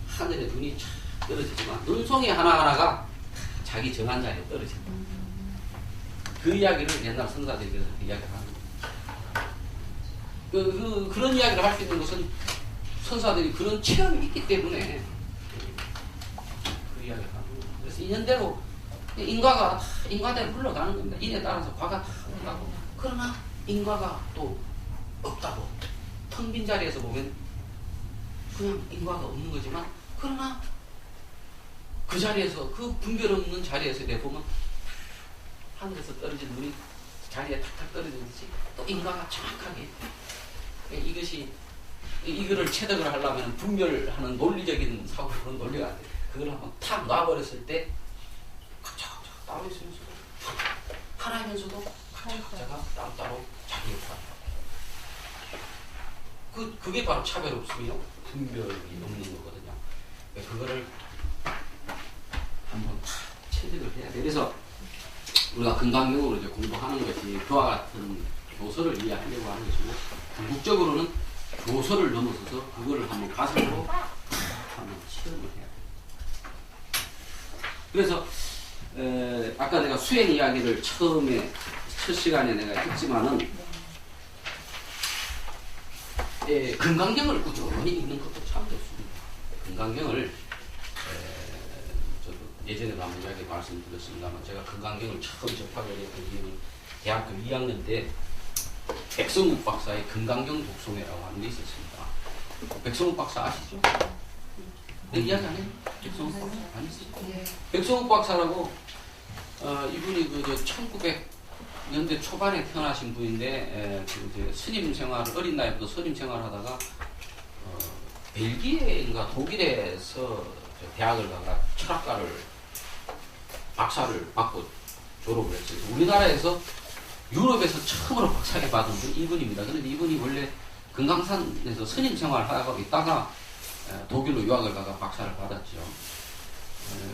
하늘에 눈이 쫙 떨어지지만 눈송이 하나하나가 자기 정한 자리에 떨어진다. 그 이야기를 옛날 선사들이 그래서 이야기를 합니다. 그런 이야기를 할 수 있는 것은 선사들이 그런 체험이 있기 때문에 그 이야기를 합니다. 그래서 인연대로 인과가 인과대로 흘러가는 겁니다. 인에 따라서 과가 다 흘러가고, 그러나 인과가 또 없다고, 텅 빈 자리에서 보면 그냥 인과가 없는 거지만, 그러나 그 자리에서, 그 분별 없는 자리에서 내 보면 하늘에서 떨어진 눈이 자리에 탁탁 떨어지듯이 또 인과가 정확하게, 이것이 이거를 체득을 하려면 분별하는 논리적인 사고로는 논리가 안 돼. 그걸 한번 탁 놔버렸을 때 각자 따로 있으면서도 하나이면서도 각자가 따로 자기 역할. 그게 바로 차별 없음이요. 분별이 없는 거거든요. 그거를 한번 체득을 해야 돼. 그래서 우리가 건강경으로 이제 공부하는 것이 그와 같은 교서를 이해하려고 하는 것이고, 궁극적으로는 교서를 넘어서서 그거를 한번 가슴으로 한번 체험을 해야 돼. 그래서 아까 내가 수행 이야기를 처음에 첫 시간에 내가 했지만은 건강경을 꾸준히 읽는 것도 참 좋습니다. 건강경을 저도 예전에도 한번 이야기 말씀드렸습니다만, 제가 건강경을 처음 접하게 됐던 이유는 대학교 2학년 때 백성욱 박사의 건강경 독송회라고 하는 게 있었습니다. 백성욱 박사 아시죠? 내 이야기 안 해요? 백성욱 박사 아니시죠? 백성욱 박사라고 이분이 그 1900년대 초반에 태어나신 분인데 그 이제 스님 생활을 어린 나이부터 스님 생활을 하다가 벨기에인가 독일에서 대학을 가가 철학과를 박사를 받고 졸업을 했어요. 우리나라에서 유럽에서 처음으로 박사를 받은 분이 이분입니다. 그런데 이분이 원래 금강산에서 스님 생활을 하고 있다가 독일로 유학을 가가 박사를 받았죠.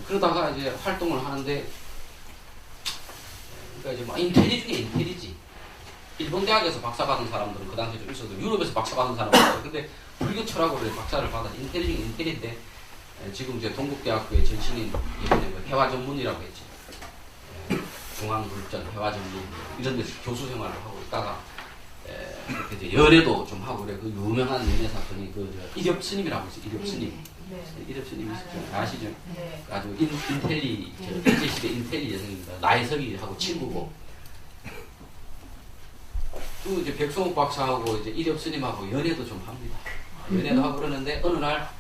그러다가 이제 활동을 하는데, 그러니까 이제 뭐 인테리 중에 인테리지. 일본 대학에서 박사 받은 사람들은 그 당시에 좀 있어도 유럽에서 박사 받은 사람은 없어요. 근데 불교 철학으로 박사를 받아 인테리 중에 인테리인데, 지금 이제 동국대학교의 전신인 예전에 회화 전문이라고 했죠. 중앙불전 회화 전문 이런 데서 교수 생활을 하고 있다가 그렇게 이제 연애도 좀 하고 그래. 그 유명한 연애 사건이 그 이렵 스님이라고 있어요. 이렵 스님. 이렵 스님 아시죠? 네. 아주 인텔리 일제 시대 인텔리 여성입니다. 나혜석이하고 친구고. 또 이제 백성욱 박사하고 이제 이렵 스님하고 연애도 좀 합니다. 연애도 하고 그러는데 어느 날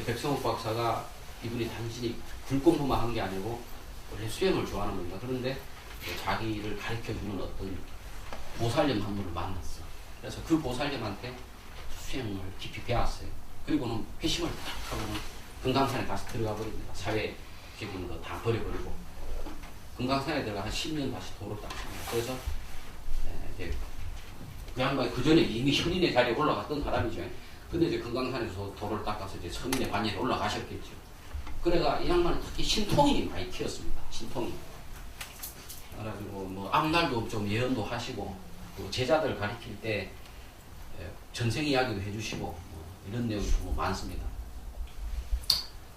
백성욱 박사가 이분이 단순히 글 공부만 한 게 아니고 원래 수행을 좋아하는 겁니다. 그런데 자기를 가르쳐주는 어떤 보살님 한 분을 만났어. 그래서 그 보살님한테 수행을 깊이 배웠어요. 그리고는 회심을 딱 하고는 금강산에 다시 들어가 버립니다. 사회적인 거 다 버려버리고 금강산에 들어가 한 10년 다시 도로 닦습니다. 그래서 이제 그 양반이 그 전에 이미 현인의 자리에 올라갔던 사람이죠. 근데 이제 금강산에서 도를 닦아서 이제 선인의 반열에 올라가셨겠죠. 그래가 이 양반은 특히 신통이 많이 튀었습니다. 신통이. 그래가지고 뭐 앞날도 좀 예언도 하시고, 또 제자들 가르칠 때 전생 이야기도 해주시고, 뭐 이런 내용이 좀 많습니다.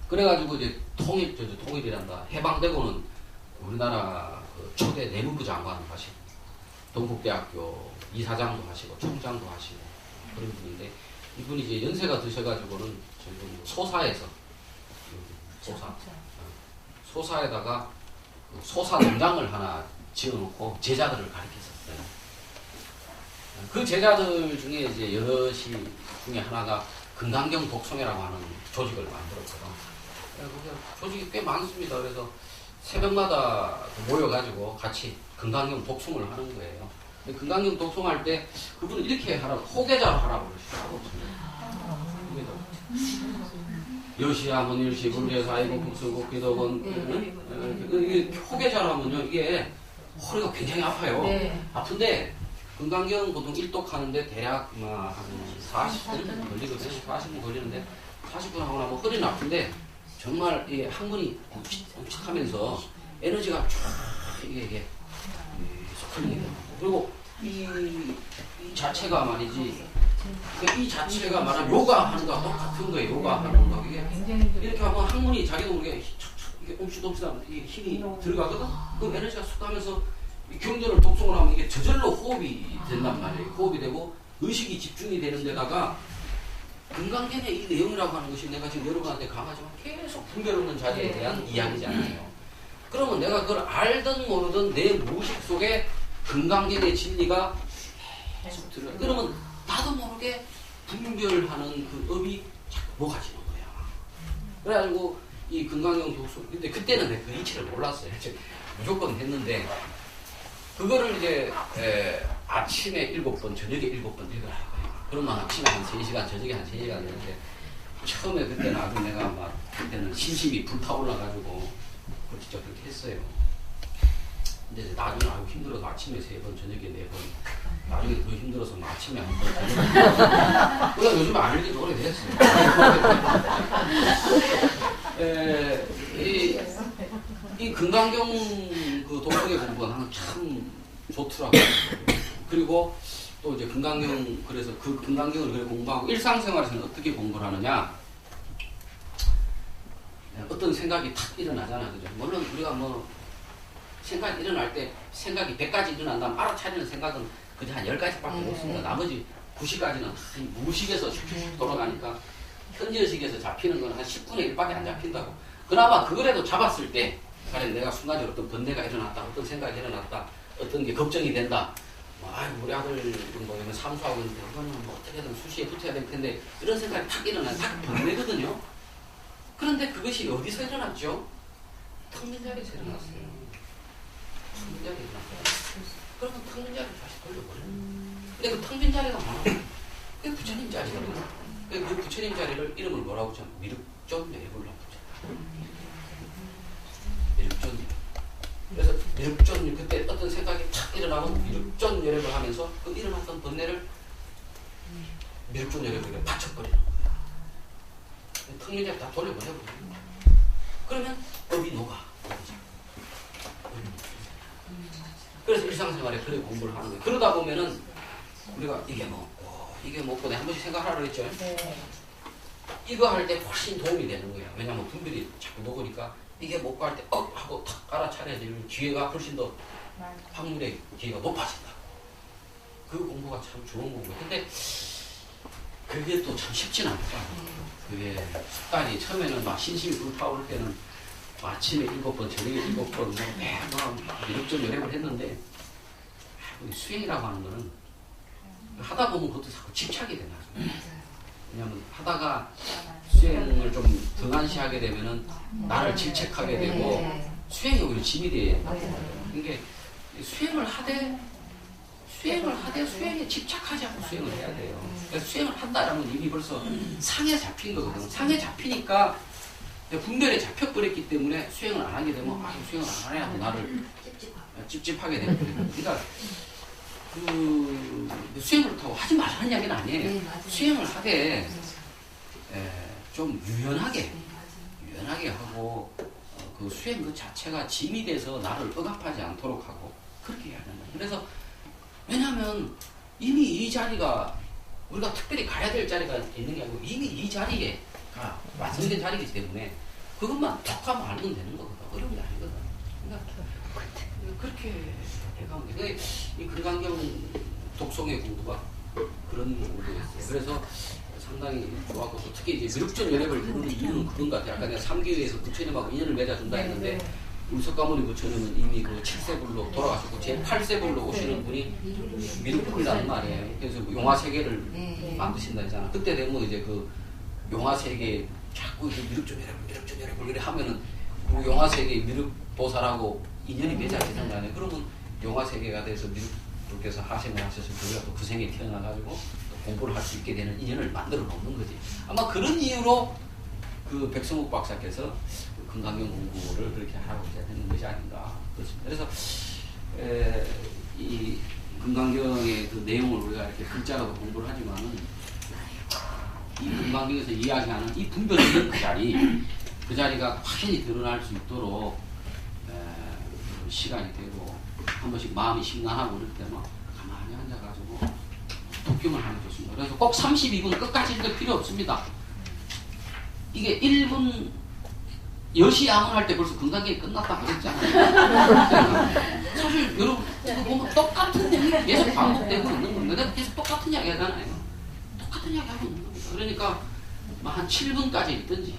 그래가지고 이제 통일이란다. 해방되고는 우리나라 그 초대 내무부 장관을 하시고, 동국대학교 이사장도 하시고, 총장도 하시고 그런 분인데, 이분이 이제 연세가 드셔가지고는 지금 소사에서 소사에다가 소사 농장을 하나 지어놓고 제자들을 가르쳤었어요. 그 제자들 중에 이제 여럿이 중에 하나가 건강경 독송회라고 하는 조직을 만들었거든요. 조직이 꽤 많습니다. 그래서 새벽마다 모여가지고 같이 건강경 독송을 하는 거예요. 건강경 독송할 때 그분은 이렇게 하라고, 호계자로 하라고 그러시더라고요. 여시하면 일시, 불제사, 아이고, 국수고, 기도건, 이게 호계자로 하면요, 이게 허리가 굉장히 아파요. 아픈데, 건강경 보통 1독 하는데 대략 한 40분 걸리거든요. 40분 걸리는데, 40분 하고 나면 허리는 아픈데, 정말 이 학문이 뭉칫하면서 에너지가 쫙 이게 흘립니다. 그리고 이 자체가 말이지, 이 자체가 말하면 요가 하는 거와 똑같은 거예요. 요가 하는 거. 이게 이렇게 하면 학문이 자기도 모르게 이게 옴시dom시하면 이게 힘이 들어가거든. 그 에너지가 쑥 가면서 경전을 독송을 하면 이게 저절로 호흡이 된단 말이에요. 호흡이 되고 의식이 집중이 되는 데다가 건강경의 이 내용이라고 하는 것이 내가 지금 여러분한테 강하지만 계속 분별 없는 자리에 대한 이야기잖아요. 그러면 내가 그걸 알든 모르든 내 무의식 속에 건강경의 진리가 계속 들어요. 그러면 나도 모르게 분별하는 그 업이 자꾸 먹어지는 거야. 그래가지고 이 건강경 독서, 근데 그때는 내가 그 이치를 몰랐어요. 무조건 했는데 그거를 이제 아침에 7번, 저녁에 7번 읽으라 거예요. 그러면 아침에 한 3시간, 저녁에 한 3시간 되는데 처음에 그때는 아주 내가 막 그때는 심심이 불타올라가지고 진짜 그렇게 했어요. 근데 이제 나중에 아주 힘들어서 아침에 3번, 저녁에 4번 나중에 더 힘들어서 뭐 아침에 안 먹고 그냥 요즘에 안 읽은 지 오래됐어요. 이 금강경 그 독서의 공부가 나는 참 좋더라고요. 그리고 또 이제 금강경, 그래서 그 금강경을 그래 공부하고 일상생활에서는 어떻게 공부를 하느냐, 어떤 생각이 탁 일어나잖아, 그죠? 물론 우리가 뭐 생각이 일어날 때 생각이 100가지 일어난다면 알아차리는 생각은 그저 한 10가지밖에 없습니다. 나머지 90가지는 무의식에서 슉슉슉 돌아가니까 현지의식에서 잡히는 건 한 10분의 1밖에 안 잡힌다고. 그나마 그거라도 잡았을 때, 가령 내가 순간적으로 어떤 번뇌가 일어났다, 어떤 생각이 일어났다, 어떤 게 걱정이 된다. 우리 아들 뭐 이런 삼수하고 있는데 이거는 뭐 어떻게든 수시에 붙어야 될 텐데, 이런 생각이 탁 일어나면 탁 번뇌거든요. 그런데 그것이 어디서 일어났죠? 텅 빈 자리에서 일어났어요. 텅 빈 자리에 일어났어요. 그러면 텅 빈 자리를 다시 돌려버려요. 근데 그 텅 빈 자리가 뭐냐면 그게 부처님 자리거든요. 그 부처님 자리를 이름을 뭐라고 하죠? 미륵존 내불라고 하죠. 미륵존. 그래서 미륵존, 그때 어떤 생각이 탁 일어나면 미륵존 열애를 하면서 그 일어났던 번뇌를 미륵존 열애를 받쳐버리는 거야. 텅 빈 자리 다 돌려버려요. 그러면 법이 녹아. 그래서 일상생활에 그래 공부를 하는 거예요. 그러다 보면은 우리가 이게 먹고 내가 한 번씩 생각하라 그랬죠.
네.
이거 할 때 훨씬 도움이 되는 거예요. 왜냐하면 분별이 자꾸 녹으니까 이게 먹고 할 때 하고 탁 깔아차려야 되면 기회가 훨씬 더 확률의 기회가 높아진다. 그 공부가 참 좋은 공부예요. 근데 그게 또 참 쉽진 않다. 그게 습관이 처음에는 막 신심이 불타오를 때는 아침에 7번, 저녁에 7번, 미륵존 열애를 했는데, 수행이라고 하는 거는 하다 보면 그것도 자꾸 집착이 된다. 왜냐면 하다가 수행을 좀 등한시하게 되면은 나를 질책하게 되고, 수행이 오히려 짐이 돼요. 그러니까 수행을 하되 수행에 집착하지 않고 수행을 해야 돼요. 그래서 수행을 한다라면 이미 벌써 상에 잡힌 거거든요. 상에 잡히니까 분별에 잡혀버렸기 때문에 수행을 안 하게 되면 수행을 안 해야 나를 찝찝하게 되는 거예요. 그러니까 그 수행을 타고 하지 말라는 이야기는 아니에요. 수행을 하되 좀 유연하게 하고 그 수행 그 자체가 짐이 돼서 나를 억압하지 않도록 하고 그렇게 해야 된다. 그래서 왜냐하면 이미 이 자리가 우리가 특별히 가야 될 자리가 있는 게 아니고 이미 이 자리가 완성된 자리이기 때문에 그것만 톡 하면 알면 되는 거거든. 어려운 게 아니거든. 그러니까 그렇게 해가면 돼. 이 금강경 독송의 공부가 그런 공부였어요. 그래서 상당히 좋았고, 특히 이제 미륵존 열애를 부르는 이유는 그런 것 같아요. 아까 내가 3기회에서 부처님하고 인연을 맺어준다 했는데, 우리 석가모니 부처님은 이미 그 7세불로 돌아가셨고, 제 8세불로 오시는 분이 미륵불이라는 말이에요. 그래서 용화세계를 만드신다 했잖아. 그때 되면 이제 그 용화세계 자꾸 이제 미륵존 열애를 이래 하면은 그 용화세계 미륵보살하고 인연이 맺어지는 거 아니에요. 그러면 용화세계가 돼서 미륵불께서 하생을 하셔서 우리가 또 그 생에 태어나가지고 공부를 할 수 있게 되는 인연을 만들어 놓는 거지. 아마 그런 이유로 그 백성욱 박사께서 그 금강경 공부를 그렇게 하라고 하는 것이 아닌가 그렇습니다. 그래서 이 금강경의 그 내용을 우리가 이렇게 글자로도 공부를 하지만은 이 금강경에서 이야기하는 이 분별이 있는 그 자리가 확연히 드러날 수 있도록 시간이 되고 한 번씩 마음이 심란하고 그럴 때만 가만히 앉아가지고 독경을 하면 좋습니다. 그래서 꼭 32분 끝까지 읽을 필요 없습니다. 이게 1분 10시 야문할 때 벌써 금강경이 끝났다 그랬잖아요. 사실 여러분 이거 보면 똑같은 내용이 계속 반복되고 있는 겁니다. 내가 계속 똑같은 이야기 하잖아요. 똑같은 이야기 하고 있는 겁니다. 그러니까 한 7분까지 읽든지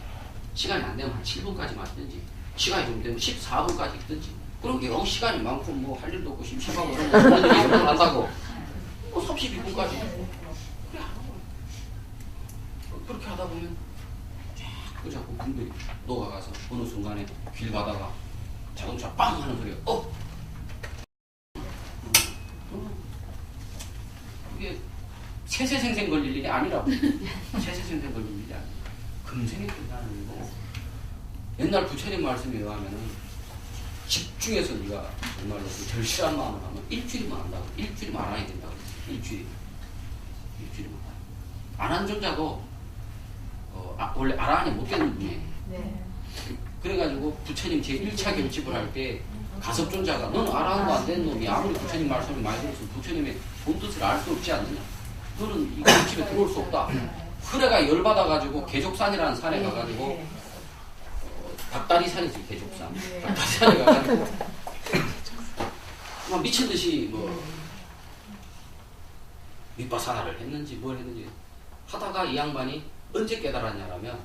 시간이 안 되면 한 7분까지만 읽든지 시간이 좀 되면 14분까지 읽든지 그럼 영 시간이 많고 뭐 할 일도 없고 심심하고 그런 거 연락을 한다고 뭐 32분까지 그래 하는 거예요. 그렇게 하다 보면 자꾸 분들이 녹아가서 어느 순간에 길 가다가 자동차 빵 하는 소리가 이게 세세생생 걸릴 일이 아니라고. 세세생생 걸릴 일이 아니라 금생에 끝나는 일이고, 옛날 부처님 말씀에 의하면은 집중해서 네가 정말로 그 절실한 마음을 하면 일주일만 한다고. 일주일만 안 하게 된다고. 일주일이. 안한존자도 원래 아라한이 못 되는 분이에요.
네.
그래가지고 부처님 제 1차 결집을 할 때 가섭존자가 너는 아라한도 안 된 놈이 아무리 부처님 말씀을 많이 들었으면 부처님의 본뜻을 알 수 없지 않느냐. 너는 이 결집에 들어올 수 없다. 그래가 열받아가지고 개족산이라는 산에 가가지고 닭다리 산이지 개족산. 닭다리 산에 가가지고 막 미친듯이 뭐 윗바사나를 했는지 뭘 했는지 하다가 이 양반이 언제 깨달았냐라면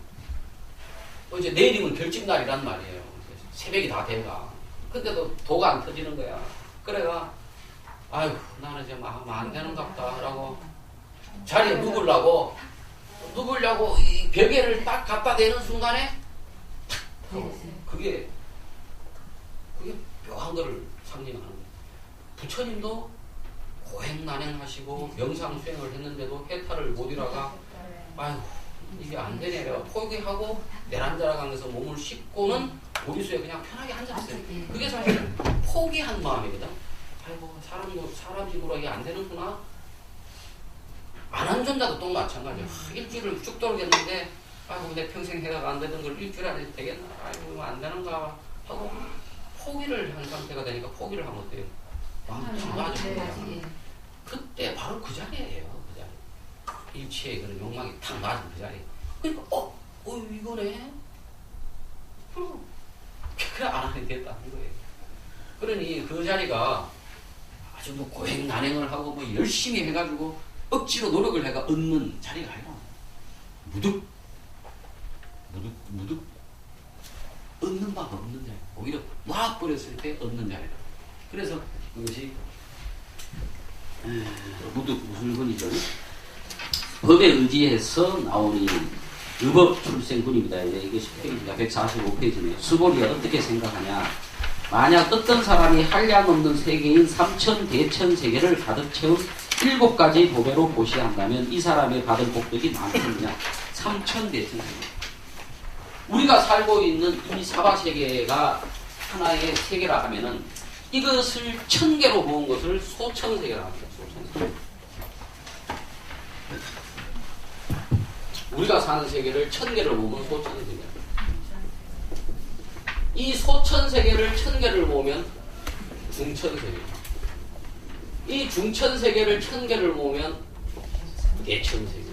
이제 내일이면 결집날이란 말이에요. 새벽이 다 돼가. 근데도 도가 안 터지는 거야. 그래가 아유 나는 이제 하면 안 되는갑다 라고 자리에 누구려고 이 벽에를 딱 갖다 대는 순간에 그게 묘한 거를 상징하는 거예요. 부처님도 고행난행하시고 명상 수행을 했는데도 해탈을 못 이라가 아유 이게 안 되네 내가 포기하고 내란자락강에서 몸을 씻고는 보리수에 그냥 편하게 앉았어요. 그게 사실 포기한 마음이거든. 아이고 사람 집으로 이게 안 되는구나. 안한존자도 또 마찬가지야. 일주일을 쭉 돌겠는데 아이고 내 평생 해다가 안 되던 걸 일주일 안에 되겠나. 아이고 안 되는가 하고 포기를 한 상태가 되니까 포기를 하면 어때요? 마음이 좀 나아지는 거야. 그때 바로 그 자리예요. 그 자리. 일체의 그런 욕망이 탁 나아진 그 자리. 그러니까 이거네. 그래 안 하게 됐다는 거예요. 그러니 그 자리가 아주 뭐 고행난행을 하고 뭐 열심히 해가지고 억지로 노력을 해가 얻는 자리가 아니라 무득 얻는 바가 없는 자리. 오히려 놔버렸을 때 얻는 자리다. 그래서 그것이 무득 무술근이죠. 법에 의지해서 나오니 의법 출생군입니다. 이것이 페이지가 145페이지네요. 수보리가 어떻게 생각하냐. 만약 어떤 사람이 한량없는 세계인 삼천대천세계를 가득 채운 7가지 법외로 보시한다면 이 사람의 받을 복덕이 많겠느냐. 삼천대천세계. 우리가 살고 있는 이 사바세계가 하나의 세계라 하면은 이것을 1000개로 모은 것을 소천세계라 합니다. 소천세계. 우리가 사는 세계를 1000개를 모으면 소천세계. 이 소천세계를 1000개를 모으면 중천세계. 이 중천세계를 1000개를 모으면 대천세계.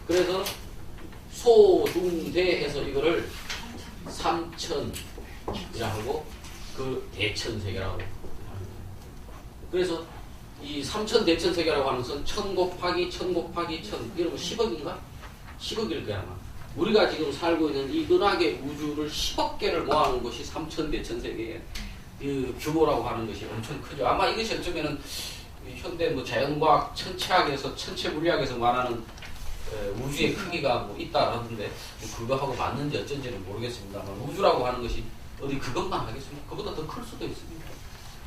그래서 소중대 해서 이거를 삼천이라고 그 대천세계라고 합니다. 그래서 이 삼천대천세계라고 하는 것은 1000 곱하기 1000 곱하기 1000 이러면 10억인가? 10억일 거야 아마. 우리가 지금 살고 있는 이 은하계 우주를 10억 개를 모아놓은 것이 삼천대천세계의 그 규모라고 하는 것이 엄청 크죠. 아마 이것이 어쩌면은 현대 뭐 자연과학 천체학에서 천체물리학에서 말하는 우주의 크기가 뭐 있다 하던데 그거하고 맞는지 어쩐지는 모르겠습니다만 우주라고 하는 것이 어디 그것만 하겠습니까? 그보다 더 클 수도 있습니다.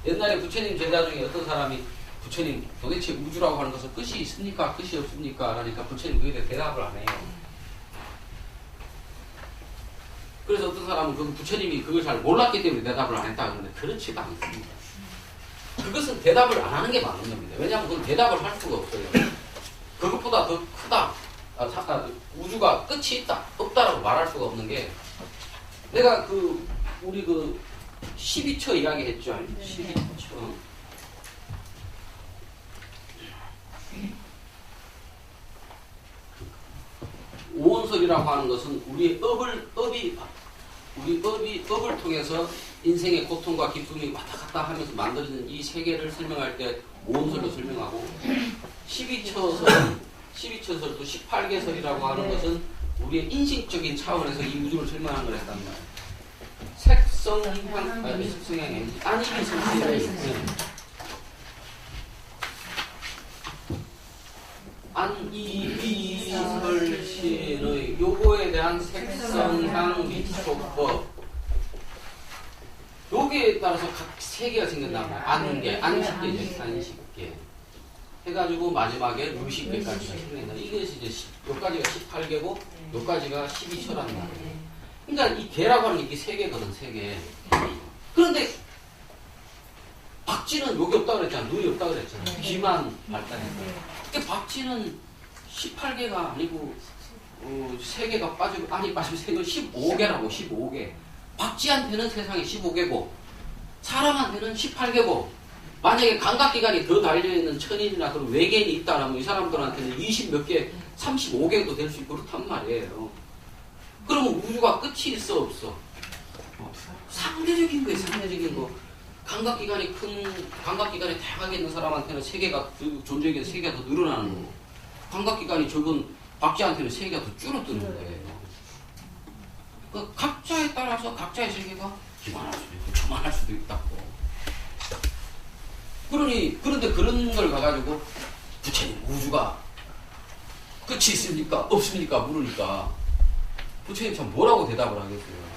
옛날에 부처님 제자 중에 어떤 사람이 부처님 도대체 우주라고 하는 것은 끝이 있습니까? 끝이 없습니까? 그러니까 부처님 그에 대해 대답을 안 해요. 그래서 어떤 사람은 그 부처님이 그걸 잘 몰랐기 때문에 대답을 안 했다 하는데 그렇지가 않습니다. 그것은 대답을 안 하는 게 맞는 겁니다. 왜냐하면 그건 대답을 할 수가 없어요. 그것보다 더 크다. 우주가 끝이 있다. 없다라고 말할 수가 없는 게 내가 우리 12처 이야기 했죠. 12처. 오온설이라고 하는 것은 우리의 업을 통해서 인생의 고통과 기쁨이 왔다 갔다 하면서 만들어진 이 세계를 설명할 때 오온설로 설명하고 12처설도 18개설이라고 하는 것은 우리의 인식적인 차원에서 이 우주를 설명하는 걸 했단 말이에요. 색성향, 안이비설신의 요거에 대한 색성향 미촉법 여기에 따라서 각 세계가 생긴단 말이에요. 안식계죠. 안식계 해가지고 마지막에 루식계까지가 생긴다. 이것이 이제 요까지가 18개고 요까지가 12처라는 말이에요. 그러니까 이 개라고 하는 게 이게 3개거든. 3개. 그런데 막 박쥐는 여기 없다 그랬잖아. 눈이 없다 그랬잖아.
네.
귀만 발달해서. 그러니까 박쥐는 18개가 아니고 3개가 빠지고 아니 빠지면 15개라고 15개. 박쥐한테는 세상에 15개고 사람한테는 18개고 만약에 감각기관이 더 달려있는 천인이나 그런 외계인이 있다면 이 사람들한테는 20 몇 개, 35개도 될 수 있고 그렇단 말이에요. 그러면 우주가 끝이 있어 없어? 상대적인 거예요. 상대적인 거. 감각기관이 다양하게 있는 사람한테는 세계가 존재에게 세계가 더 늘어나는 거고 감각기관이 적은 박쥐한테는 세계가 더 줄어드는 거예요. 그 각자에 따라서 각자의 세계가 기만할 수도 있고 저만할 수도 있다고. 그런데 그런 걸 가가지고 부처님 우주가 끝이 있습니까? 없습니까? 물으니까 부처님 참 뭐라고 대답을 하겠어요?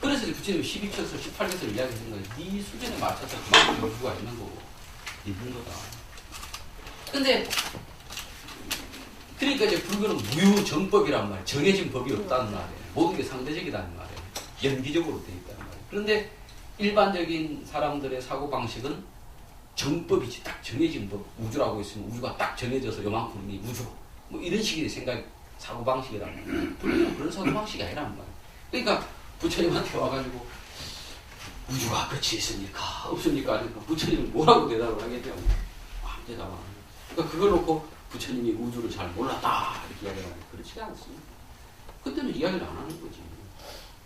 그래서 부처님 12처에서 18개서를 이야기하는 거예요. 네 수준에 맞춰서 그만큼 우주가 있는 거고 있는 거다. 근데 그러니까 이제 불교는 무유정법이란 말이에요. 정해진 법이 없다는 말이에요. 모든 게 상대적이라는 말이에요. 연기적으로 되어 있다는 말이에요. 그런데 일반적인 사람들의 사고방식은 정법이지. 딱 정해진 법. 우주라고 있으면 우주가 딱 정해져서 요만큼이 우주. 뭐 이런 식의 사고방식이란 말이에요. 불교는 그런 사고방식이 아니란 말이에요. 그러니까 부처님한테 와가지고 우주가 끝이 있습니까? 없습니까? 그러니까 부처님은 뭐라고 대답을 하겠냐고. 대답 안 해요. 그러니까 그걸 놓고 부처님이 우주를 잘 몰랐다 이렇게 이야기를 하는 그렇지 않습니다. 그때는 이야기를 안 하는 거지.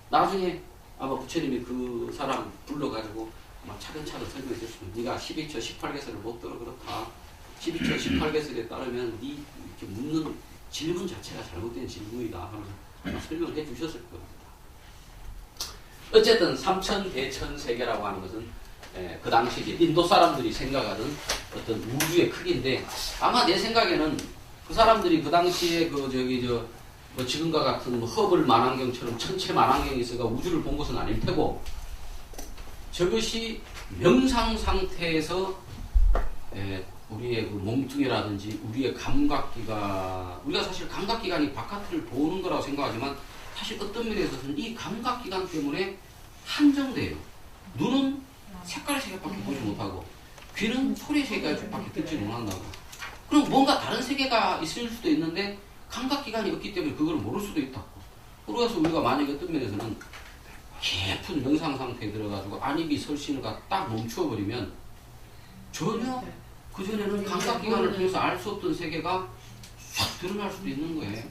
나중에 아마 부처님이 그 사람 불러가지고 아마 차근차근 설명해 줬으면 네가 12처 18개설을 못 들어 그렇다. 12처 18개설에 따르면 네 이렇게 묻는 질문 자체가 잘못된 질문이다 하면서 아마 설명을 해 주셨을 겁니다. 어쨌든 삼천대천세계라고 하는 것은 그 당시 인도 사람들이 생각하던 어떤 우주의 크기인데 아마 내 생각에는 그 사람들이 그 당시에 뭐 지금과 같은 뭐 허블 만환경처럼 천체 만환경이 있어가 우주를 본 것은 아닐 테고 저것이 명상 상태에서 우리의 그 몸뚱이라든지 우리의 감각기관 우리가 사실 감각기관이 바깥을 보는 거라고 생각하지만 사실 어떤 면에서는 이 감각기관 때문에 한정돼요. 눈은 색깔의 세계밖에 보지 못하고 귀는 소리의 세계밖에 듣지 못한다고. 그럼 뭔가 다른 세계가 있을 수도 있는데 감각기관이 없기 때문에 그걸 모를 수도 있다고. 그래서 우리가 만약에 어떤 면에서는 깊은 명상 상태에 들어가지고 안입이 설신을가 딱 멈추어버리면 전혀 그전에는 감각기관을 통해서 알 수 없던 세계가 쫙 드러날 수도 있는 거예요.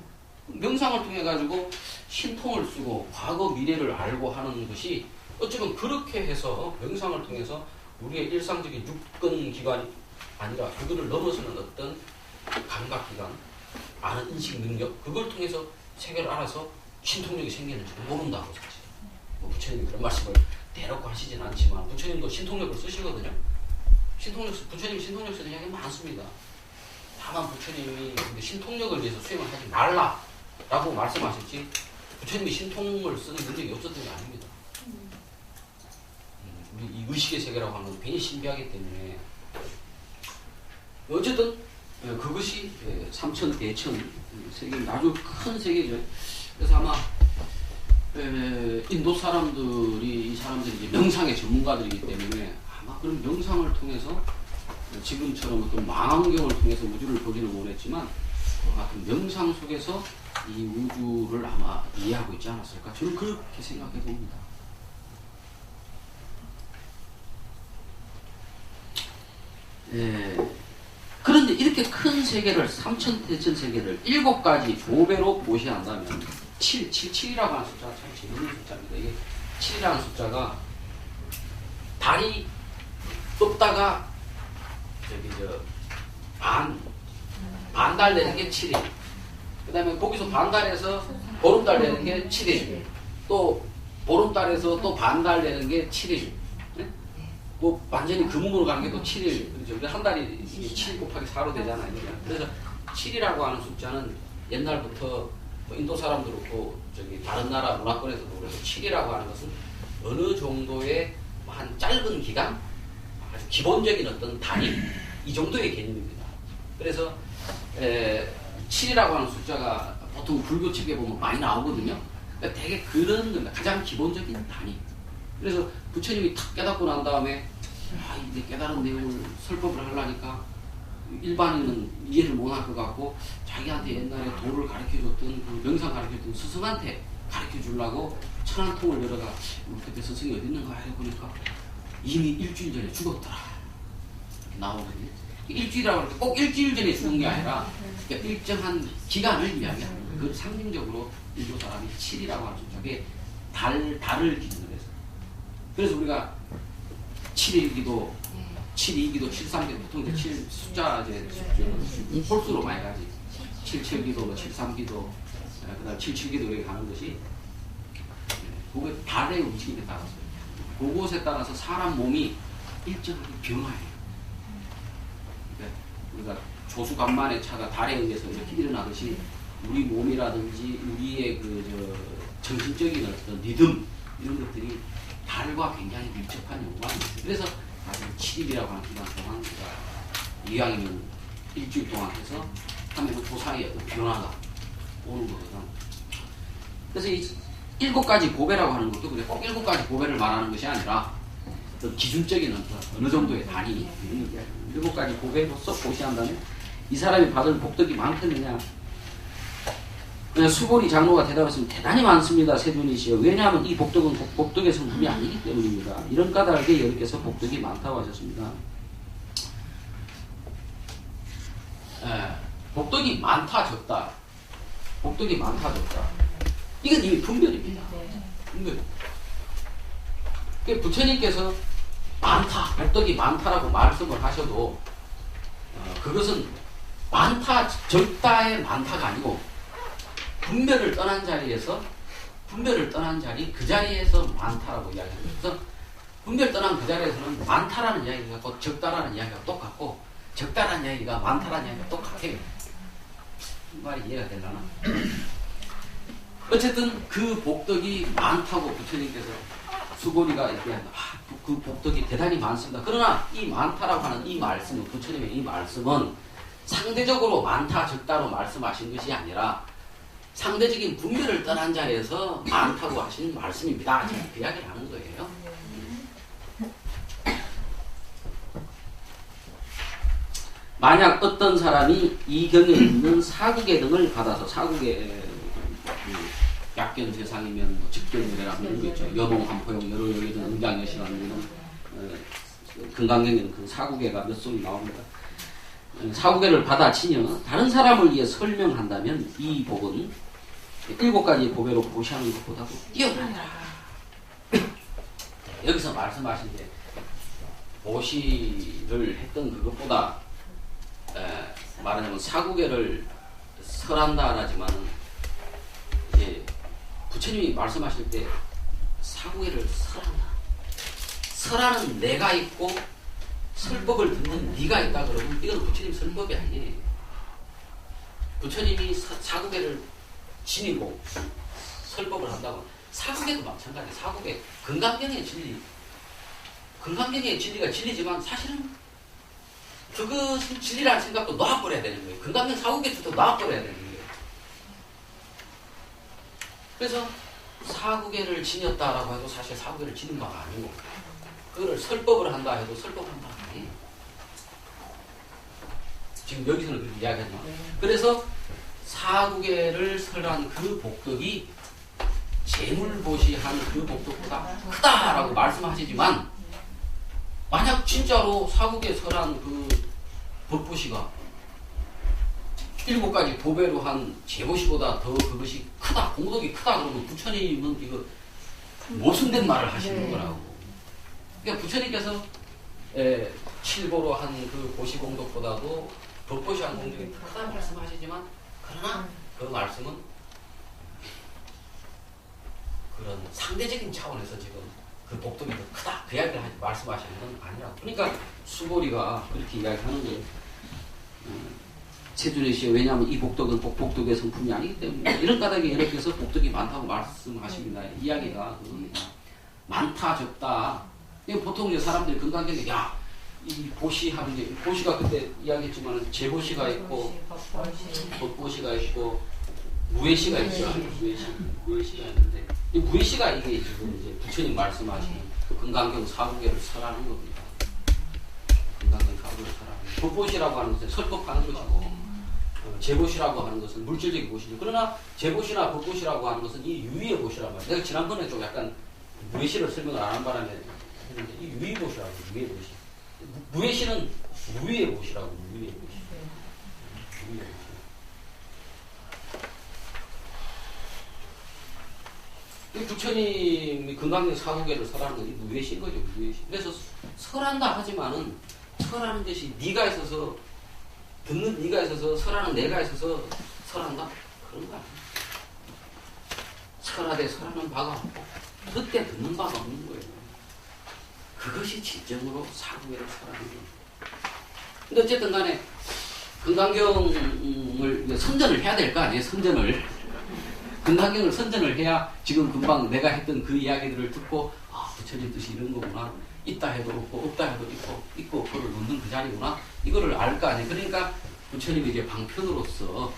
명상을 통해 가지고 신통을 쓰고 과거 미래를 알고 하는 것이 어쩌면 그렇게 해서 명상을 통해서 우리의 일상적인 육근 기관이 아니라 그거를 넘어서는 어떤 감각기관, 아는 인식 능력 그걸 통해서 세계를 알아서 신통력이 생기는지도 모른다고 사실. 뭐 부처님이 그런 말씀을 대놓고 하시진 않지만 부처님도 신통력을 쓰시거든요. 부처님 신통력 쓰는 이야기 많습니다. 다만 부처님이 신통력을 위해서 수행을 하지 말라라고 말씀하셨지 부처님이 신통을 쓰는 능력이 없었던 게 아닙니다. 우리 이 의식의 세계라고 하는 건 굉장히 신비하기 때문에 어쨌든 그것이 삼천대천 세계 아주 큰 세계죠. 그래서 아마 인도 사람들이 이 사람들이 이제 명상의 전문가들이기 때문에 아마 그런 명상을 통해서 지금처럼 어떤 망원경을 통해서 우주를 보지는 못했지만 그 같은 명상 속에서 이 우주를 아마 이해하고 있지 않았을까 저는 그렇게 생각해 봅니다. 그런데 이렇게 큰 세계를 삼천대천 세계를 7가지 조배로 보시한다면 7이라고 하는 숫자가 참 재밌는 숫자입니다. 이게 7이라는 숫자가 달이 없다가 반달 되는 게 7일. 그 다음에 거기서 반달해서 보름달 되는 게 7일. 또 보름달에서 또 반달 되는 게 7일. 네? 뭐 완전히 금음으로 가는 게 또 7일. 그렇죠? 한 달이 7 곱하기 4로 되잖아요. 그래서 7이라고 하는 숫자는 옛날부터 인도 사람들 그렇고 다른 나라 문화권에서도 그래서 7이라고 하는 것은 어느 정도의 한 짧은 기간 아주 기본적인 어떤 단위 이 정도의 개념입니다. 그래서 7이라고 하는 숫자가 보통 불교 책에 보면 많이 나오거든요. 그러니까 되게 그런 겁니다. 가장 기본적인 단위. 그래서 부처님이 탁 깨닫고 난 다음에 이제 깨달은 내용을 설법을 하려니까 일반인은 이해를 못할 것 같고 자기한테 옛날에 도를 가르쳐줬던 그 명상 가르쳐줬던 스승한테 가르쳐주려고 천안통을 열어가 그때 스승이 어디 있는가 해보니까 이미 일주일 전에 죽었더라 이렇게 나오거든요. 일주일이라고 할 때 꼭 일주일 전에 죽은 게 아니라 그러니까 일정한 기간을 이야기하는 거예요. 그 상징적으로 일부 사람이 7이라고 하죠. 저게 달을 기준으로 해서. 그래서 우리가 7일기도, 7.2기도, 7.3기도 보통 이제 7 숫자 이제 홀수로 많이 가지. 7.7기도, 7.3기도, 그다음 7.7기도 이렇게 가는 것이 그게 달의 움직임에 따라서 그곳에 따라서 사람 몸이 일정하게 변화해요. 그러니까 우리가 조수간만의 차가 달에 의해서 이렇게 일어나듯이 우리 몸이라든지 우리의 정신적인 어떤 리듬 이런 것들이 달과 굉장히 밀접한 연관이 있어요. 그래서 사실 7일이라고 하는 기간 동안 이왕이면 일주일 동안 해서 하면 그 사이에 어떤 변화가 오는 거거든. 그래서 이 7가지 보배라고 하는 것도 그래 꼭 7가지 보배를 말하는 것이 아니라 어떤 기준적인 어느 정도의 단위 7가지 보배로서 보시한다면 이 사람이 받을 복덕이 많겠느냐. 수보리 장로가 대답했으면 대단히 많습니다. 세존이시여. 왜냐하면 이 복덕은 복덕의 성품이 아니기 때문입니다. 이런 까닭에 여러께서 복덕이 많다고 하셨습니다. 복덕이 많다 적다. 복덕이 많다 적다. 이건 이미 분별입니다. 분별. 부처님께서 많다, 복덕이 많다라고 말씀을 하셔도 그것은 많다, 적다의 많다가 아니고 분별을 떠난 자리에서 그 자리에서 많다라고 이야기합니다. 그래서 분별 떠난 그 자리에서는 많다라는 이야기가 곧 적다라는 이야기가 똑같고 적다라는 이야기가 많다라는 이야기가 똑같아요. 말이 이해가 되려나? 어쨌든 그 복덕이 많다고 부처님께서 수고리가 얘기한다. 그 복덕이 대단히 많습니다. 그러나 이 많다라고 하는 이 말씀은 부처님의 이 말씀은 상대적으로 많다 적다로 말씀하신 것이 아니라 상대적인 분별을 떠난 자리에서 많다고 하신 말씀입니다. 제가 그 이야기를 하는 거예요. 만약 어떤 사람이 이 경에 있는 사국의 등을 받아서 사국의 약견 세상이면 뭐 직견이라는 이런 거 있죠. 여봉, 한포용, 여로여기든 응장여시라는 이런 금강경에는 그 사국의가 몇 송이 나옵니다. 사국의를 받아치며 다른 사람을 위해 설명한다면 이 복은 7가지 보배로 보시하는 것보다도 뛰어나니라. 여기서 말씀하신 게 보시를 했던 그것보다 말하자면 사국의를 설한다 하지만은 이제 부처님이 말씀하실 때 사국의를 설한다. 설하는 내가 있고 설법을 듣는 네가 있다 그러면 이건 부처님 설법이 아니에요. 부처님이 사국의를 지니고 설법을 한다고 사국의도 마찬가지예요. 사국의 금강경의 진리, 금강경의 진리가 진리지만 사실은 그것은 진리라는 생각도 놔버려야 되는 거예요. 금강경 사국의도 놔버려야 되는 거예요. 그래서 사국의를 지녔다라고 해도 사실 사국의를 지는 바가 아니고 그거를 설법을 한다 해도 설법을 한다 아니에요. 지금 여기서는 그렇게 이야기하지만 그래서 사국의를 설한 그 복덕이 재물보시한 그 복덕보다 크다라고 말씀하시지만 만약 진짜로 사국의 설한 그 법보시가 7가지 보배로 한 재보시보다 더 그것이 크다, 공덕이 크다 그러면 부처님은 이거 모순된 말을 하시는 거라고. 그러니까 부처님께서 7보로 한 그 보시 공덕보다도 법보시 한 공덕이 더 크다 말씀하시지만 그러나 그 말씀은 그런 상대적인 차원에서 지금 그 복덕이 더 크다 그 이야기를 말씀하시는 건 아니라고. 그러니까 수고리가 그렇게 이야기하는 거예요. 세존이시여. 왜냐하면 이 복덕은 복덕의 성품이 아니기 때문에 이런 까닭에 여러께서 복덕이 많다고 말씀하십니다. 이야기가 그겁니다. 많다 적다. 보통 이제 사람들이 금강경에 이 보시하는 게 보시가 그때 이야기했지만 재보시가 있고 법보시가 있고 무예시가 있죠. 무예시가 있는데 이 무예시가 이게 지금 이제 부처님 말씀하시는 금강경 사구계를 설하는 겁니다. 금강경 사구계를 설하는 겁니다. 법보시라고 하는 것은 설법하는 것이고 제보시라고 하는 것은 물질적인 보시죠. 그러나 제보시나 법보시라고 하는 것은 이 유의의 보시란 말이에요. 내가 지난번에 좀 약간 무예시를 설명을 안 한 바람에 했는데 이 유의 보시라고 해요. 유의 보시. 무예시는 무의의 보시라고 무의의 보시. 무의의 보시. 이 부처님이 금강경 사구계를 설하는 건 이 무예시인 거죠. 무예시. 그래서 설한다 하지만은 설하는 것이 네가 있어서 듣는 네가 있어서 설하는 내가 있어서 설한다? 그런 거 아니야. 설하되 설하는 바가 없고 듣되 듣는 바가 없는 거예요. 그것이 진정으로 사구계를 설하는 거예요. 근데 어쨌든 간에 금강경을 선전을 해야 될 거 아니에요. 선전을. 금강경을 선전을 해야 지금 금방 내가 했던 그 이야기들을 듣고 아 부처님 뜻이 이런 거구나. 있다 해도 없고 없다 해도 있고 없고를 놓는 그 자리구나. 이거를 알 거 아니에요. 그러니까 부처님이 이제 방편으로서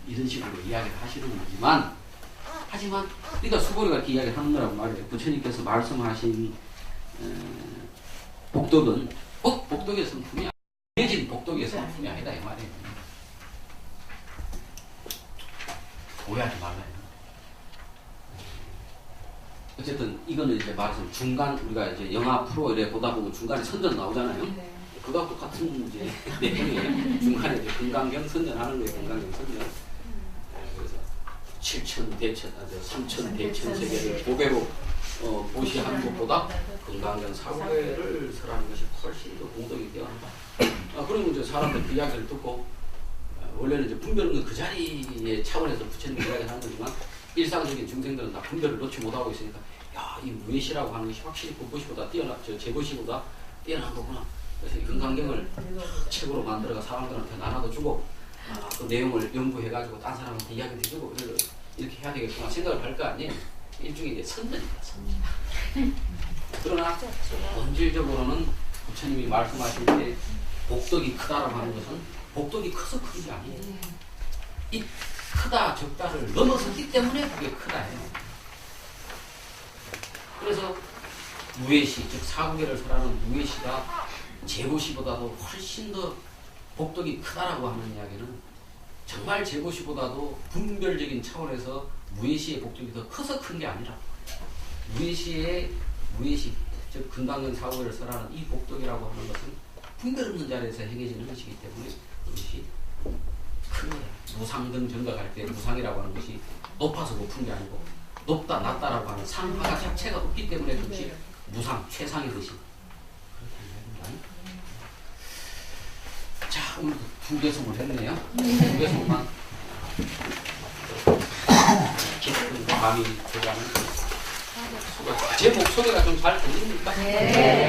이런 식으로 이야기를 하시는 거지만 하지만 그러니까 수고리가 이렇게 이야기를 하는 거라고 말이에요. 부처님께서 말씀하신 복덕은 꼭 복덕의 성품이 내진 복덕의 성품이 아니다 이 말이에요. 오해하지 말라요. 어쨌든 이거는 이제 말씀 중간 우리가 이제 영화 프로 이래 보다 보면 중간에 선전 나오잖아요. 네. 그거하고 똑같은 이제 내용이에요. 중간에 이제 금강경 선전하는 거예요. 금강경 선전. 그래서 7천 대천, 3천 대천 세계를 고개로 보시하는 것보다 금강경 사구계를 설하는 것이 훨씬 더 공덕이 되어간다. 그러면 이제 사람들 그 이야기를 듣고 원래는 이제 분별은 그 자리의 차원에서 부처님 이야기를 하는 거지만 일상적인 중생들은 다 분별을 놓지 못하고 있으니까 야, 이 무예시라고 하는 것이 확실히 법보시보다 제보시보다 뛰어난 거구나. 그래서 이 금강경을 책으로 만들어가 사람들한테 나눠도 주고 그 내용을 연구해가지고 딴 사람한테 이야기도 해주고 그래서 이렇게 해야 되겠구나 생각을 할 거 아니에요. 일종의 이제 선전입니다. 선전. 그러나 본질적으로는 부처님이 말씀하실 때 복덕이 크다라고 하는 것은 복덕이 커서 큰 게 아니에요. 이 크다 적다를 넘어섰기 때문에 그게 크다예요. 그래서 무예시 즉 사구계를 설하는 무예시가 제보시보다도 훨씬 더 복덕이 크다라고 하는 이야기는 정말 제보시보다도 분별적인 차원에서 무예시의 복덕이 더 커서 큰 게 아니라 무예시 즉 금강경 사구계를 설하는 이 복덕이라고 하는 것은 분별 없는 자리에서 행해지는 것이기 때문에 이것이 큰 거예요. 무상등 전각할 때 무상이라고 하는 것이 높아서 높은 게 아니고 높다 낮다라고 하는 상하가 자체가 없기 때문에 그것이 무상 최상이듯이 자 오늘 2개송을 했네요. 2개송만 깊은 감이 들어가는 수가 제 목소리가 좀 잘 들립니까? 네.